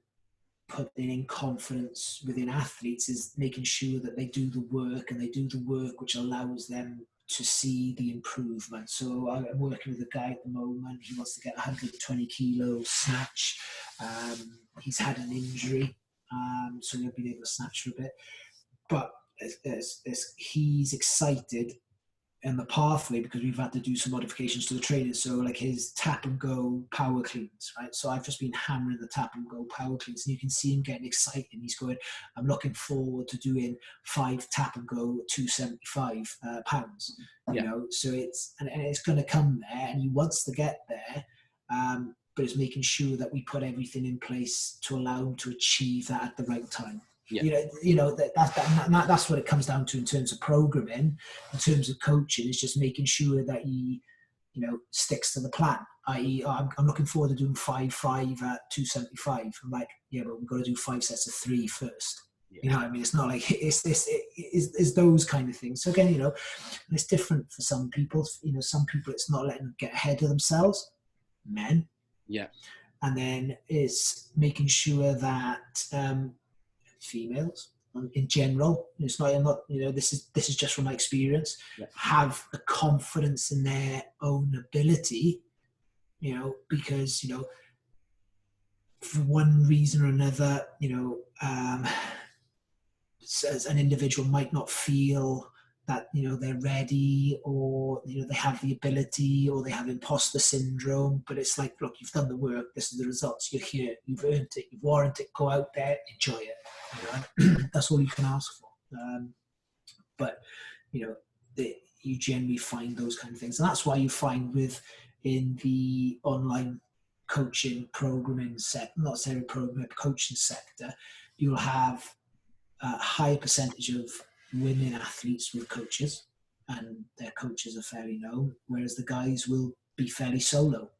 putting in confidence within athletes, is making sure that they do the work, and they do the work which allows them to see the improvement. So I'm working with a guy at the moment. He wants to get 120 kilo snatch. He's had an injury, so he'll be able to snatch for a bit. But he's excited in the pathway because we've had to do some modifications to the training. So like his tap and go power cleans, right? So I've just been hammering the tap and go power cleans, and you can see him getting excited. He's going, I'm looking forward to doing 5 tap and go 275 pounds, you know? So it's going to come there, and he wants to get there. But it's making sure that we put everything in place to allow him to achieve that at the right time. Yeah. That's what it comes down to in terms of programming, in terms of coaching. It's just making sure that he, sticks to the plan. I.e., I'm looking forward to doing 5 at 275. I'm like, yeah, but we've got to do 5 sets of 3 first. Yeah. You know what I mean? It's not like it's those kind of things. So again, it's different for some people. Some people it's not letting them get ahead of themselves. Men. Yeah. And then it's making sure that females in general, it's not this is just from my experience, have the confidence in their own ability, because for one reason or another, as an individual might not feel that they're ready, or they have the ability, or they have imposter syndrome. But it's like, look, you've done the work, this is the results, you're here, you've earned it, you've warranted it, go out there, enjoy it. That's all you can ask for. But you generally find those kind of things, and that's why you find in the online coaching programming not necessarily programming, but coaching sector, you'll have a higher percentage of women athletes with coaches, and their coaches are fairly known, whereas the guys will be fairly solo.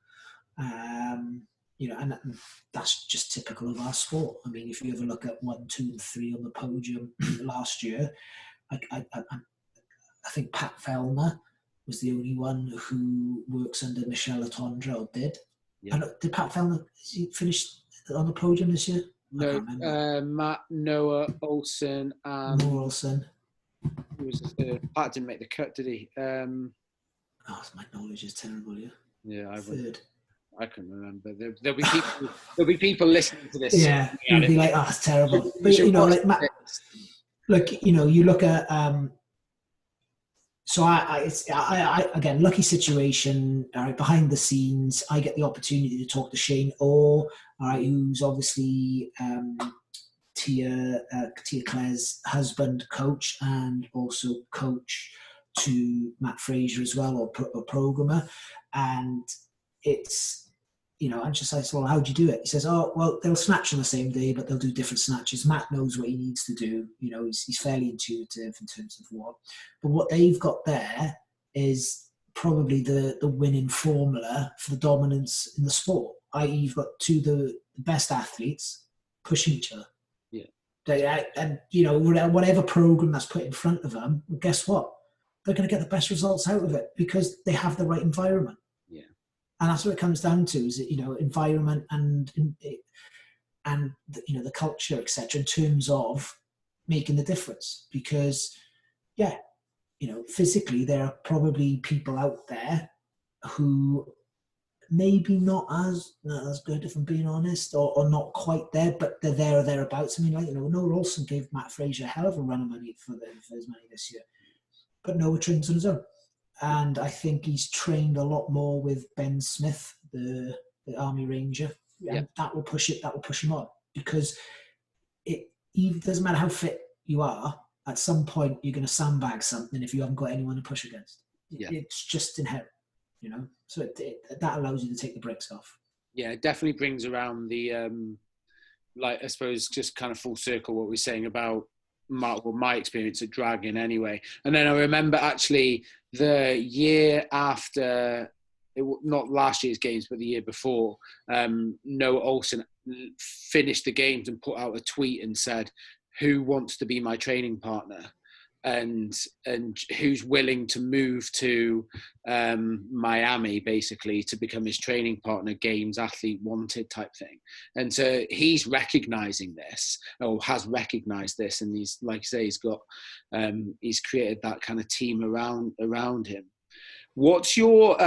And that's just typical of our sport. I mean, if you ever look at 1, 2, and 3 on the podium last year, I think Pat Vellner was the only one who works under Michelle Attondra, or did. Yeah. Did Pat Vellner finish on the podium this year? No, Matt, Noah, Olsen, and Noah Olsen. Who was the third? Pat didn't make the cut, did he? My knowledge is terrible. Yeah, third. I can remember. There'll be people listening to this. Yeah, you'll be like, "Oh, it's terrible." But like Matt, you look at. So I again, lucky situation. All right, behind the scenes, I get the opportunity to talk to Shane Orr, all right, who's obviously Tia Claire's husband, coach, and also coach to Matt Fraser as well, or programmer. And it's, I'm just like, well, how do you do it? He says, oh, well, they'll snatch on the same day, but they'll do different snatches. Matt knows what he needs to do. He's fairly intuitive in terms of what. But what they've got there is probably the winning formula for the dominance in the sport. I.e., you've got 2 the best athletes pushing each other. Yeah. And whatever program that's put in front of them, well, guess what? They're going to get the best results out of it because they have the right environment. And that's what it comes down to, is environment and the culture, etc., in terms of making the difference. Because physically there are probably people out there who maybe not as good, if I'm being honest, or not quite there, but they're there or thereabouts. I mean, Noah Olsen gave Matt Fraser a hell of a run of money for his money this year, but Noah trains on his own. And I think he's trained a lot more with Ben Smith, the Army Ranger. And that will push him on, because it doesn't matter how fit you are, at some point you're going to sandbag something if you haven't got anyone to push against. It's just inherent, So that allows you to take the brakes off. Yeah, it definitely brings around the, like, I suppose, just kind of full circle what we're saying about my experience at Dragon anyway. And then I remember actually the year after, not last year's games, but the year before, Noah Olsen finished the games and put out a tweet and said, "Who wants to be my training partner? And who's willing to move to Miami, basically, to become his training partner, games athlete wanted type thing." And so he's recognizing this, or has recognized this, and he's, like you say, he's created that kind of team around him. What's your,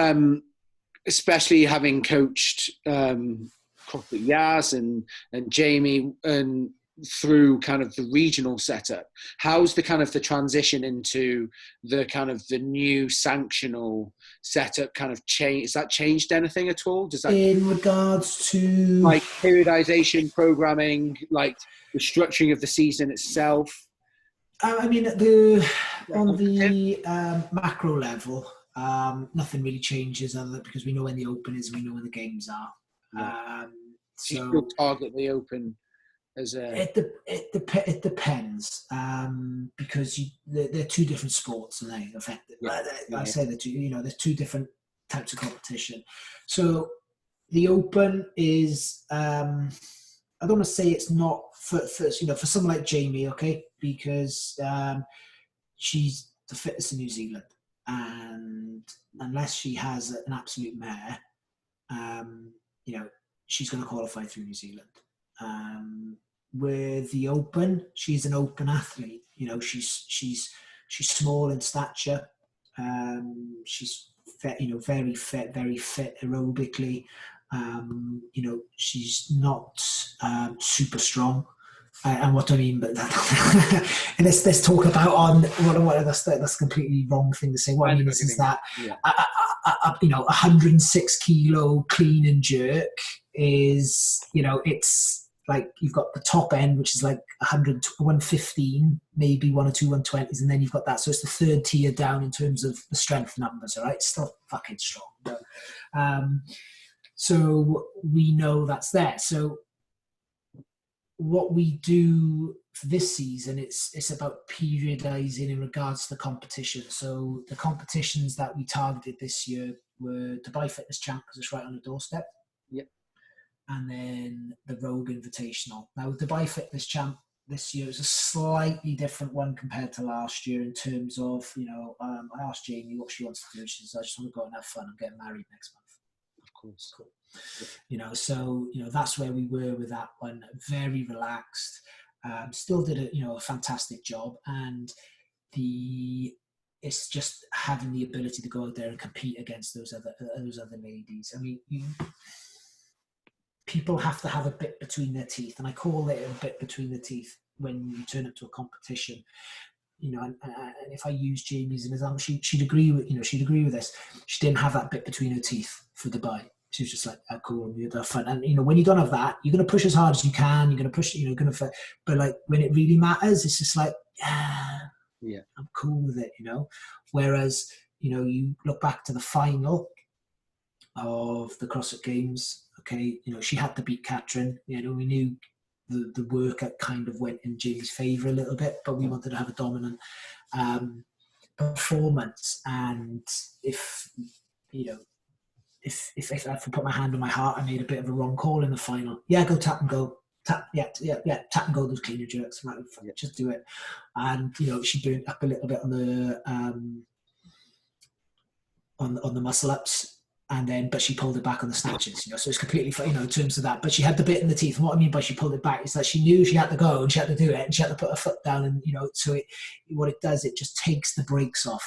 especially having coached CrossFit Yaz and Jamie and through kind of the regional setup, how's the kind of the transition into the kind of the new sanctional setup kind of change? Has that changed anything at all? Does that, in regards to like periodization, programming, like the structuring of the season itself? I mean, on the macro level, nothing really changes other because we know when the Open is, and we know when the games are. Yeah. So you still target the Open as a... It depends, because they're two different sports, and they affect it. Yeah. I say the two. There's two different types of competition. So the Open is, I don't want to say it's not for someone like Jamie, okay, because she's the fittest in New Zealand, and unless she has an absolute mare, she's going to qualify through New Zealand. With the Open, she's an open athlete. She's small in stature. She's fit, very fit aerobically. She's not super strong. And what I mean, but and let's talk about on what that's a completely wrong thing to say. What I mean is that 106 kilo clean and jerk is, it's like you've got the top end, which is like 115, maybe one or two 120s, and then you've got that. So it's the third tier down in terms of the strength numbers. All right, it's still fucking strong. But, so we know that's there. So what we do for this season, it's about periodizing in regards to the competition. So the competitions that we targeted this year were Dubai Fitness Champ, because it's right on the doorstep. Yep. And then the Rogue Invitational. Now, the Dubai Fitness Champ this year is a slightly different one compared to last year in terms of, I asked Jamie what she wants to do. She says, I just want to go and have fun. I'm getting married next month. Of course. Cool. So that's where we were with that one. Very relaxed. Still did a fantastic job, and it's just having the ability to go out there and compete against those other ladies. I mean, people have to have a bit between their teeth, and I call it a bit between the teeth when you turn it to a competition. And if I use Jamie as an example, she'd agree with this. She didn't have that bit between her teeth for Dubai. She was just like, oh, cool, we'd have fun. And when you don't have that, you're going to push as hard as you can. You're going to push, but like when it really matters, it's just like, yeah, I'm cool with it, Whereas, you look back to the final of the CrossFit Games, okay, she had to beat Katrin. We knew the workout kind of went in Jamie's favour a little bit, but we wanted to have a dominant performance. And if I put my hand on my heart, I made a bit of a wrong call in the final. Yeah, go tap and go. Tap and go those cleaner jerks. Right, just do it. And she burnt up a little bit on the muscle ups. But she pulled it back on the snatches, so it's completely, in terms of that. But she had the bit in the teeth. And what I mean by she pulled it back is that she knew she had to go and she had to do it and she had to put her foot down. And, so what it does, it just takes the brakes off.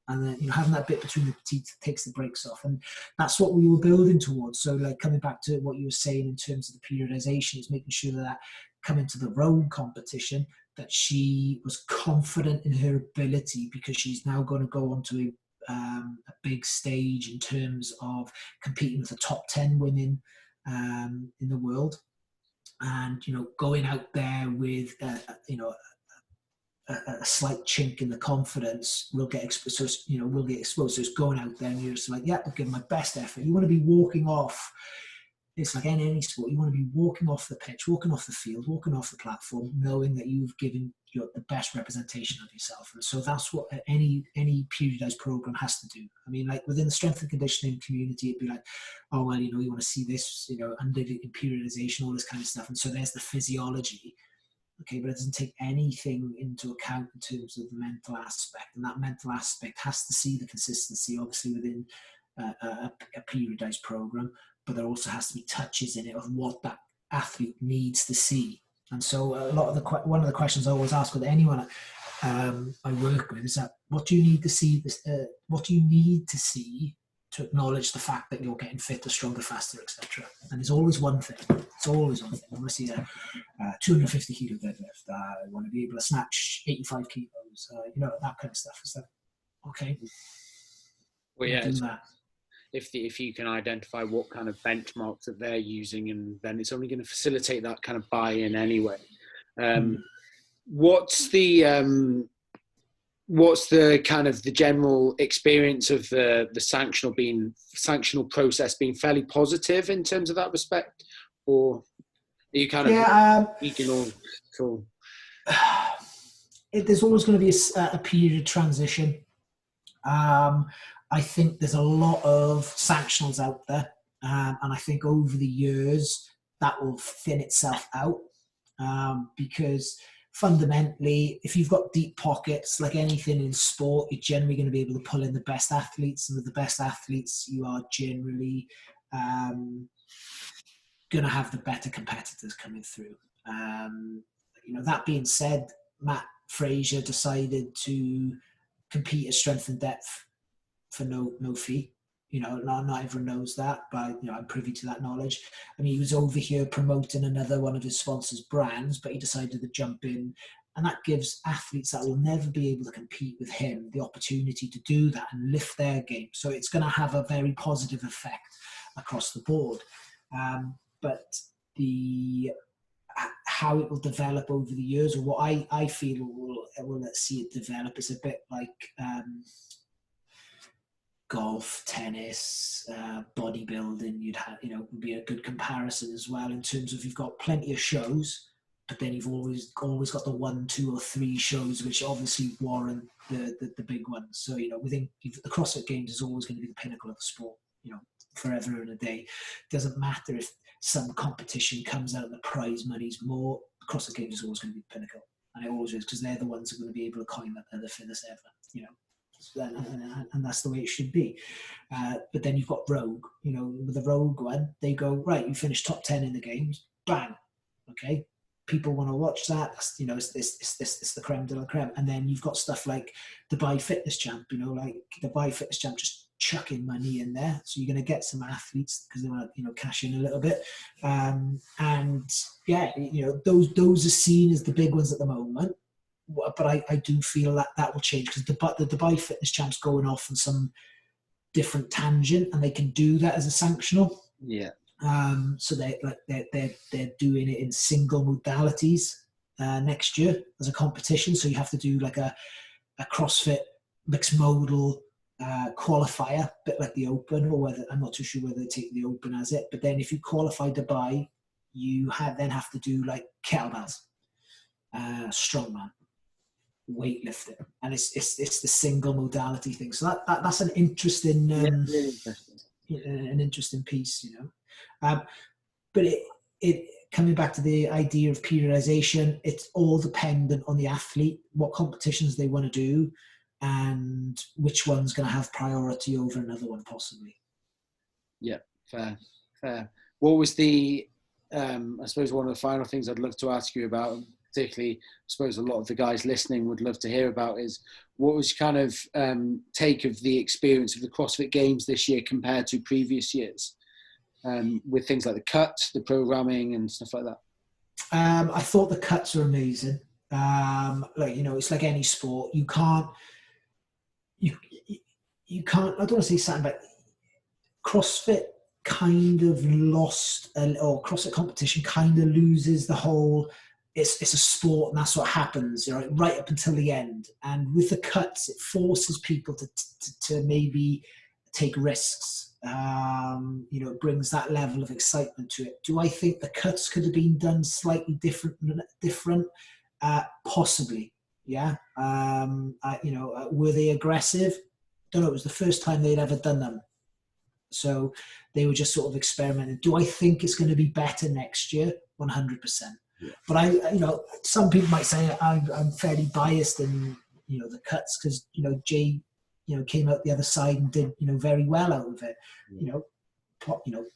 And then, having that bit between the teeth takes the brakes off. And that's what we were building towards. So, like, coming back to what you were saying in terms of the periodization is making sure that coming to the Rogue competition, that she was confident in her ability, because she's now going to go on to a big stage in terms of competing with the top 10 women in the world, and going out there with a slight chink in the confidence will get exposed. So we'll get exposed. So it's going out there and you're just like, yeah, I'll give my best effort. You want to be walking off it's like any sport. You want to be walking off the pitch, walking off the field, walking off the platform, knowing that you've given the best representation of yourself. And so that's what any periodized program has to do. I mean, like within the strength and conditioning community, it'd be like, oh, well, you want to see this, under the periodization, all this kind of stuff. And so there's the physiology. Okay, but it doesn't take anything into account in terms of the mental aspect. And that mental aspect has to see the consistency, obviously, within a periodized program, but there also has to be touches in it of what that athlete needs to see. And so one of the questions I always ask with anyone I work with is that, what do you need to see? What do you need to see to acknowledge the fact that you're getting fitter, stronger, faster, etc.? And there's always one thing. It's always one thing. I want to see a 250 kilo deadlift. I want to be able to snatch 85 kilos. That kind of stuff. Is that okay? Well, yeah. Do that. If you can identify what kind of benchmarks that they're using, and then it's only going to facilitate that kind of buy-in anyway. What's the kind of the general experience of the sanctional process being fairly positive in terms of that respect, or are you kind of regional? Cool. There's always going to be a period of transition. I think there's a lot of sanctionals out there, and I think over the years that will thin itself out, because fundamentally, if you've got deep pockets, like anything in sport, you're generally going to be able to pull in the best athletes, and with the best athletes, you are generally going to have the better competitors coming through. That being said, Matt Fraser decided to compete at strength and depth for no fee. Not everyone knows that, but I'm privy to that knowledge. I mean, he was over here promoting another one of his sponsors' brands, but he decided to jump in, and that gives athletes that will never be able to compete with him the opportunity to do that and lift their game. So it's going to have a very positive effect across the board. But how it will develop over the years, or what I feel will see it develop, is a bit like golf, tennis, bodybuilding. You'd have, would be a good comparison as well, in terms of you've got plenty of shows, but then you've always got the 1, 2, or 3 shows which obviously warrant the big ones. So within the CrossFit Games is always going to be the pinnacle of the sport, forever and a day. Doesn't matter if some competition comes out and the prize money's more. The CrossFit Games is always going to be the pinnacle, and it always is, because they're the ones who are going to be able to coin that they're the fittest ever. And that's the way it should be. But then you've got Rogue. With the Rogue one, they go, right, you finish top 10 in the games, bang, okay. People want to watch that. It's the creme de la creme. And then you've got stuff like Dubai Fitness Champ. Like Dubai Fitness Champ just chucking money in there, so you're going to get some athletes because they want to cash in a little bit. And yeah, those are seen as the big ones at the moment. But I do feel that will change, because the Dubai Fitness Champ's going off on some different tangent, and they can do that as a sanctional. Yeah. So they're doing it in single modalities next year as a competition. So you have to do like a CrossFit mixed modal qualifier, a bit like the Open, or whether, I'm not too sure whether they take the Open as it. But then if you qualify Dubai, you then have to do like kettlebells, strongman, weightlifting, and it's the single modality thing. So that's an interesting, really interesting. An interesting piece, but it coming back to the idea of periodization, it's all dependent on the athlete, what competitions they want to do, and which one's going to have priority over another one, possibly. Yeah, fair. What was the I suppose one of the final things I'd love to ask you about, particularly, I suppose a lot of the guys listening would love to hear about, is what was kind of take of the experience of the CrossFit Games this year compared to previous years, with things like the cuts, the programming and stuff like that? I thought the cuts were amazing. It's like any sport. You can't, I don't want to say something, but CrossFit kind of lost, or CrossFit competition kind of loses the whole, it's a sport and that's what happens, right up until the end. And with the cuts, it forces people to maybe take risks. It brings that level of excitement to it. Do I think the cuts could have been done slightly different? Possibly, yeah. Were they aggressive? Don't know. It was the first time they'd ever done them, so they were just sort of experimenting. Do I think it's going to be better next year? 100%. Yeah. But some people might say I'm fairly biased in the cuts because Jay came out the other side and did very well out of it. Yeah.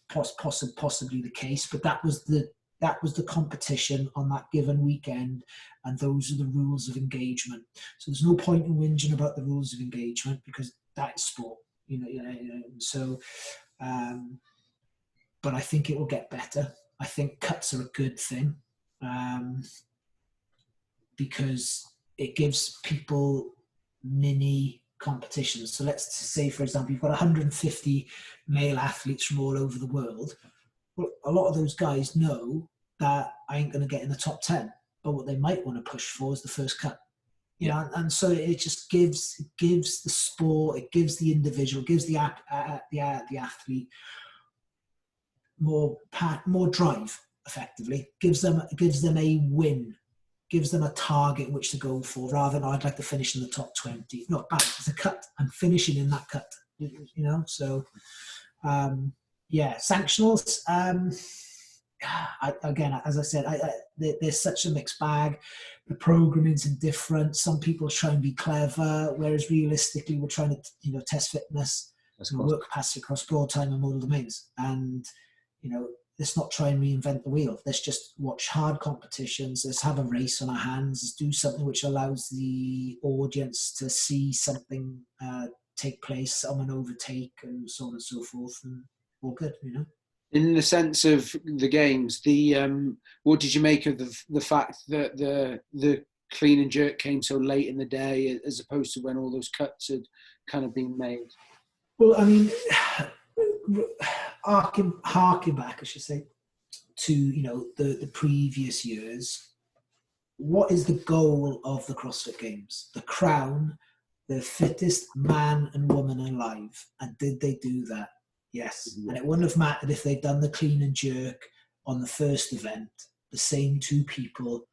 Possibly the case, but that was the competition on that given weekend, and those are the rules of engagement. So there's no point in whinging about the rules of engagement because that is sport. So, but I think it will get better. I think cuts are a good thing because it gives people mini competitions. So let's say, for example, you've got 150 male athletes from all over the world. Well, a lot of those guys know that I ain't going to get in the top 10, but what they might want to push for is the first cut. And so it just gives the sport, it gives the individual, gives the athlete more drive. Effectively, gives them a win, gives them a target which to go for, rather than I'd like to finish in the top 20. Not bad. It's a cut. I'm finishing in that cut. So sanctionals. Again, as I said, there's such a mixed bag. The programming's indifferent. Some people try and be clever, whereas realistically, we're trying to test fitness, work capacity across broad time and modal domains, and let's not try and reinvent the wheel. Let's just watch hard competitions. Let's have a race on our hands. Let's do something which allows the audience to see something take place, someone overtake, and so on and so forth, and all good. In the sense of the games, what did you make of the fact that the clean and jerk came so late in the day, as opposed to when all those cuts had kind of been made? Well, I mean, harking back, I should say, to the previous years. What is the goal of the CrossFit Games? The crown the fittest man and woman alive. And did they do that? Yes. Yeah. And it wouldn't have mattered if they'd done the clean and jerk on the first event. The same two people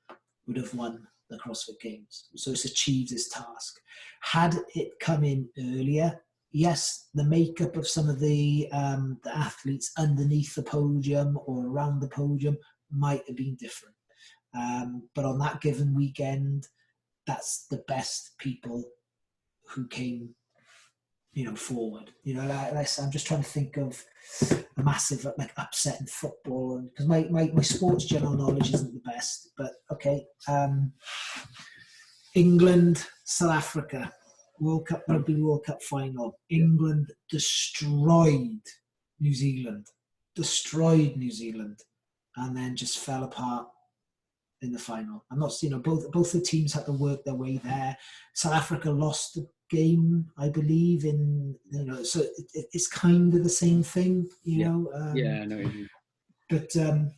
would have won the CrossFit Games. So it's achieved its task. Had it come in earlier, yes, the makeup of some of the athletes underneath the podium or around the podium might have been different. But on that given weekend, that's the best people who came, forward. I'm just trying to think of a massive upset in football, because my sports general knowledge isn't the best. But okay, England, South Africa, Rugby World Cup final. England destroyed New Zealand, and then just fell apart in the final. I'm not, both the teams had to work their way there. South Africa lost the game, I believe, so it's kind of the same thing, I know what you mean. But the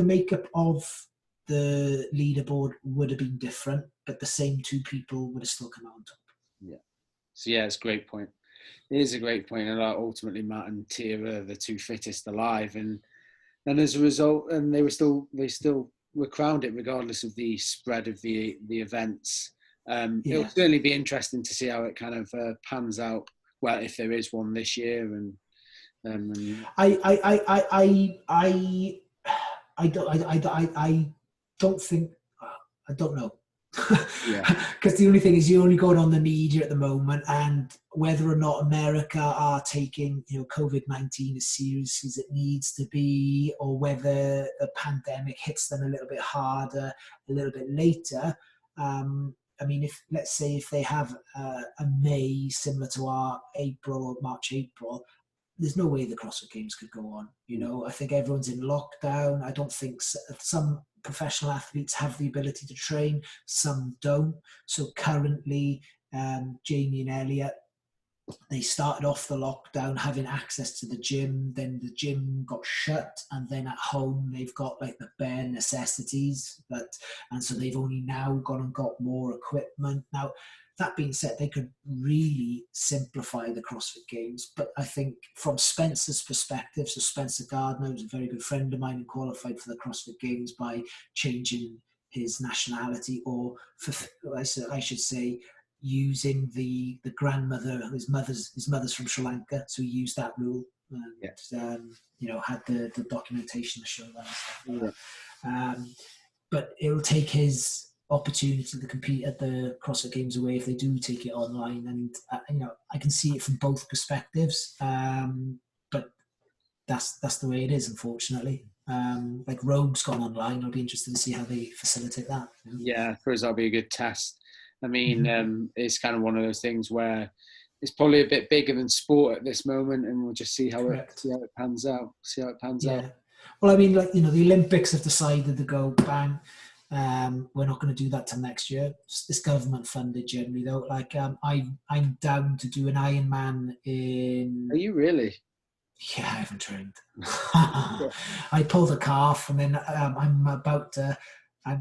makeup of the leaderboard would have been different, but the same two people would have still come out on top. Yeah. So it's a great point. It is a great point. And ultimately, Matt and Tia are the two fittest alive, and as a result, and they still were crowned it regardless of the spread of the events. It'll certainly be interesting to see how it kind of pans out. Well, if there is one this year, and I don't know. Yeah. Because the only thing is, you're only going on the media at the moment, and whether or not America are taking COVID-19 as seriously as it needs to be, or whether the pandemic hits them a little bit harder a little bit later. If they have a May similar to our April or March-April, there's no way the CrossFit Games could go on. I think everyone's in lockdown. I don't think some professional athletes have the ability to train, some don't. So currently, Jamie and Elliot they started off the lockdown having access to the gym, then the gym got shut, and then at home they've got like the bare necessities, and so they've only now gone and got more equipment. Now, that being said, they could really simplify the CrossFit Games, but I think from Spencer's perspective, so Spencer Gardner was a very good friend of mine and qualified for the CrossFit Games by changing his nationality, or for, I should say, using the grandmother, his mother's from Sri Lanka, so he used that rule and had the documentation to show that and stuff like that. But it'll take his opportunity to compete at the CrossFit Games away if they do take it online, and I can see it from both perspectives, but that's the way it is, unfortunately. Like Rogue's gone online. I'll be interested to see how they facilitate that. Yeah, for us, that'll be a good test. I mean, it's kind of one of those things where it's probably a bit bigger than sport at this moment, and we'll just see how it pans out. Out. Well, I mean, like the Olympics have decided to go bang. We're not going to do that till next year. It's government funded generally, though. Like I'm down to do an Ironman in. Are you really? Yeah, I haven't trained. I pulled a calf, and then I'm about to.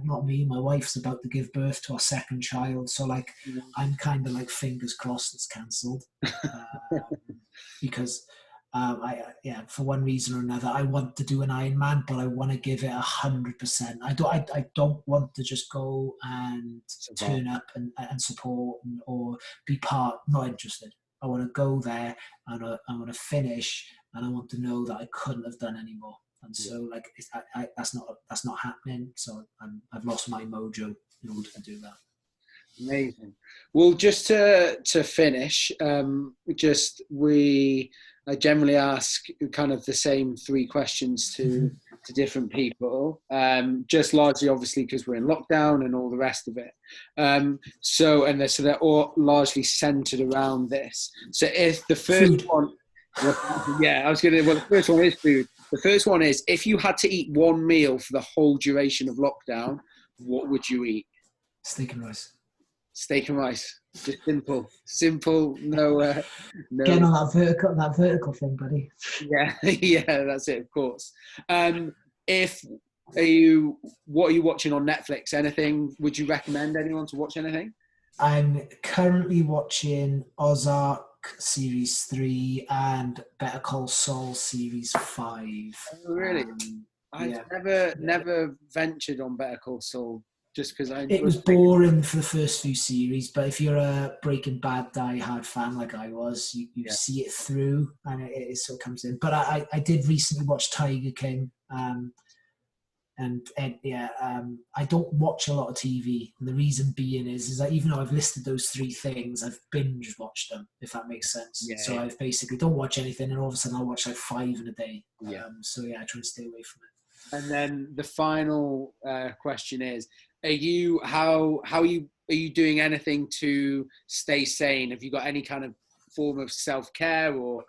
Not me, my wife's about to give birth to our second child, so like I'm kind of like fingers crossed it's cancelled because for one reason or another I want to do an Ironman, but I want to give it 100%. I don't want to just go and turn up and support or be part. Not interested. I want to go there and I want to finish, and I want to know that I couldn't have done any more. And so, like, that's not happening. So I've lost my mojo in order to do that. Amazing. Well, just to finish, I generally ask kind of the same three questions to different people, just largely obviously because we're in lockdown and all the rest of it. So they're all largely centered around this. So if the first one, the first one is food. The first one is, if you had to eat one meal for the whole duration of lockdown, what would you eat? Steak and rice. Steak and rice. Just simple. No. Getting on that vertical thing, buddy. Yeah, that's it. Of course. What are you watching on Netflix? Anything? Would you recommend anyone to watch anything? I'm currently watching Ozark Series 3 and Better Call Saul Series 5. Oh, really? I've never ventured on Better Call Saul just because it was boring for the first few series, but if you're a Breaking Bad die-hard fan like I was, you see it through and it sort of comes in. But I did recently watch Tiger King. I don't watch a lot of TV, and the reason being is that even though I've listed those three things, I've binge watched them, if that makes sense. I basically don't watch anything, and all of a sudden I'll watch like 5 in a day. I try and stay away from it. And then the final question is: are you doing anything to stay sane? Have you got any kind of form of self-care, or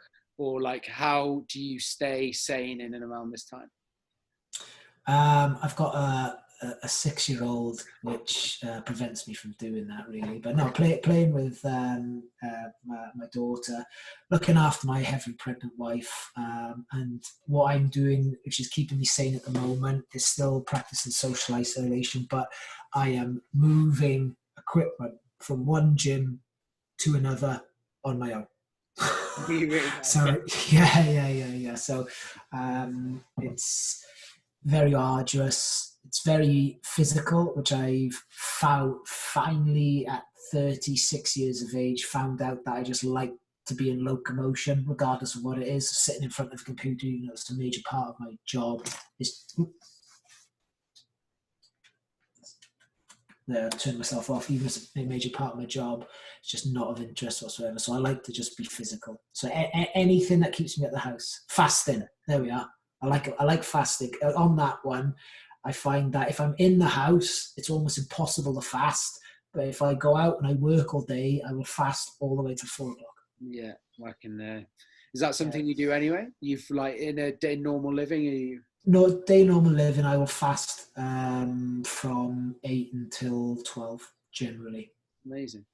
like how do you stay sane in and around this time? I've got a 6-year-old, which prevents me from doing that really. But no, playing with my daughter, looking after my heavily pregnant wife, and what I'm doing, which is keeping me sane at the moment, is still practicing social isolation. But I am moving equipment from one gym to another on my own. So yeah. So it's very arduous. It's very physical, which I've finally at 36 years of age found out that I just like to be in locomotion, regardless of what it is. Sitting in front of a computer, it's a major part of my job. Turn myself off, even if it's a major part of my job. It's just not of interest whatsoever. So I like to just be physical. So anything that keeps me at the house. Fasting. There we are. I like fasting. On that one, I find that if I'm in the house, it's almost impossible to fast. But if I go out and I work all day, I will fast all the way to 4 o'clock. Yeah, is that something you do anyway? You've like in a day normal living? Are you? No, day normal living, I will fast from 8 until 12 generally. Amazing.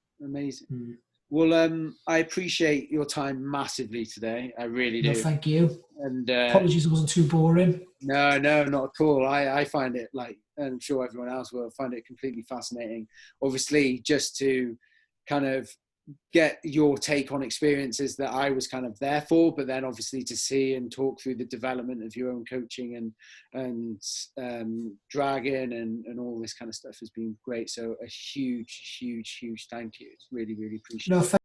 Well, I appreciate your time massively today. I really No, do. thank you. And Apologies, it wasn't too boring. no, not at all. I find it, like, I'm sure everyone else will find it, completely fascinating. Obviously, just to kind of get your take on experiences that I was kind of there for, but then obviously to see and talk through the development of your own coaching and dragon and all this kind of stuff has been great. So a huge thank you. It's really, really appreciated. No,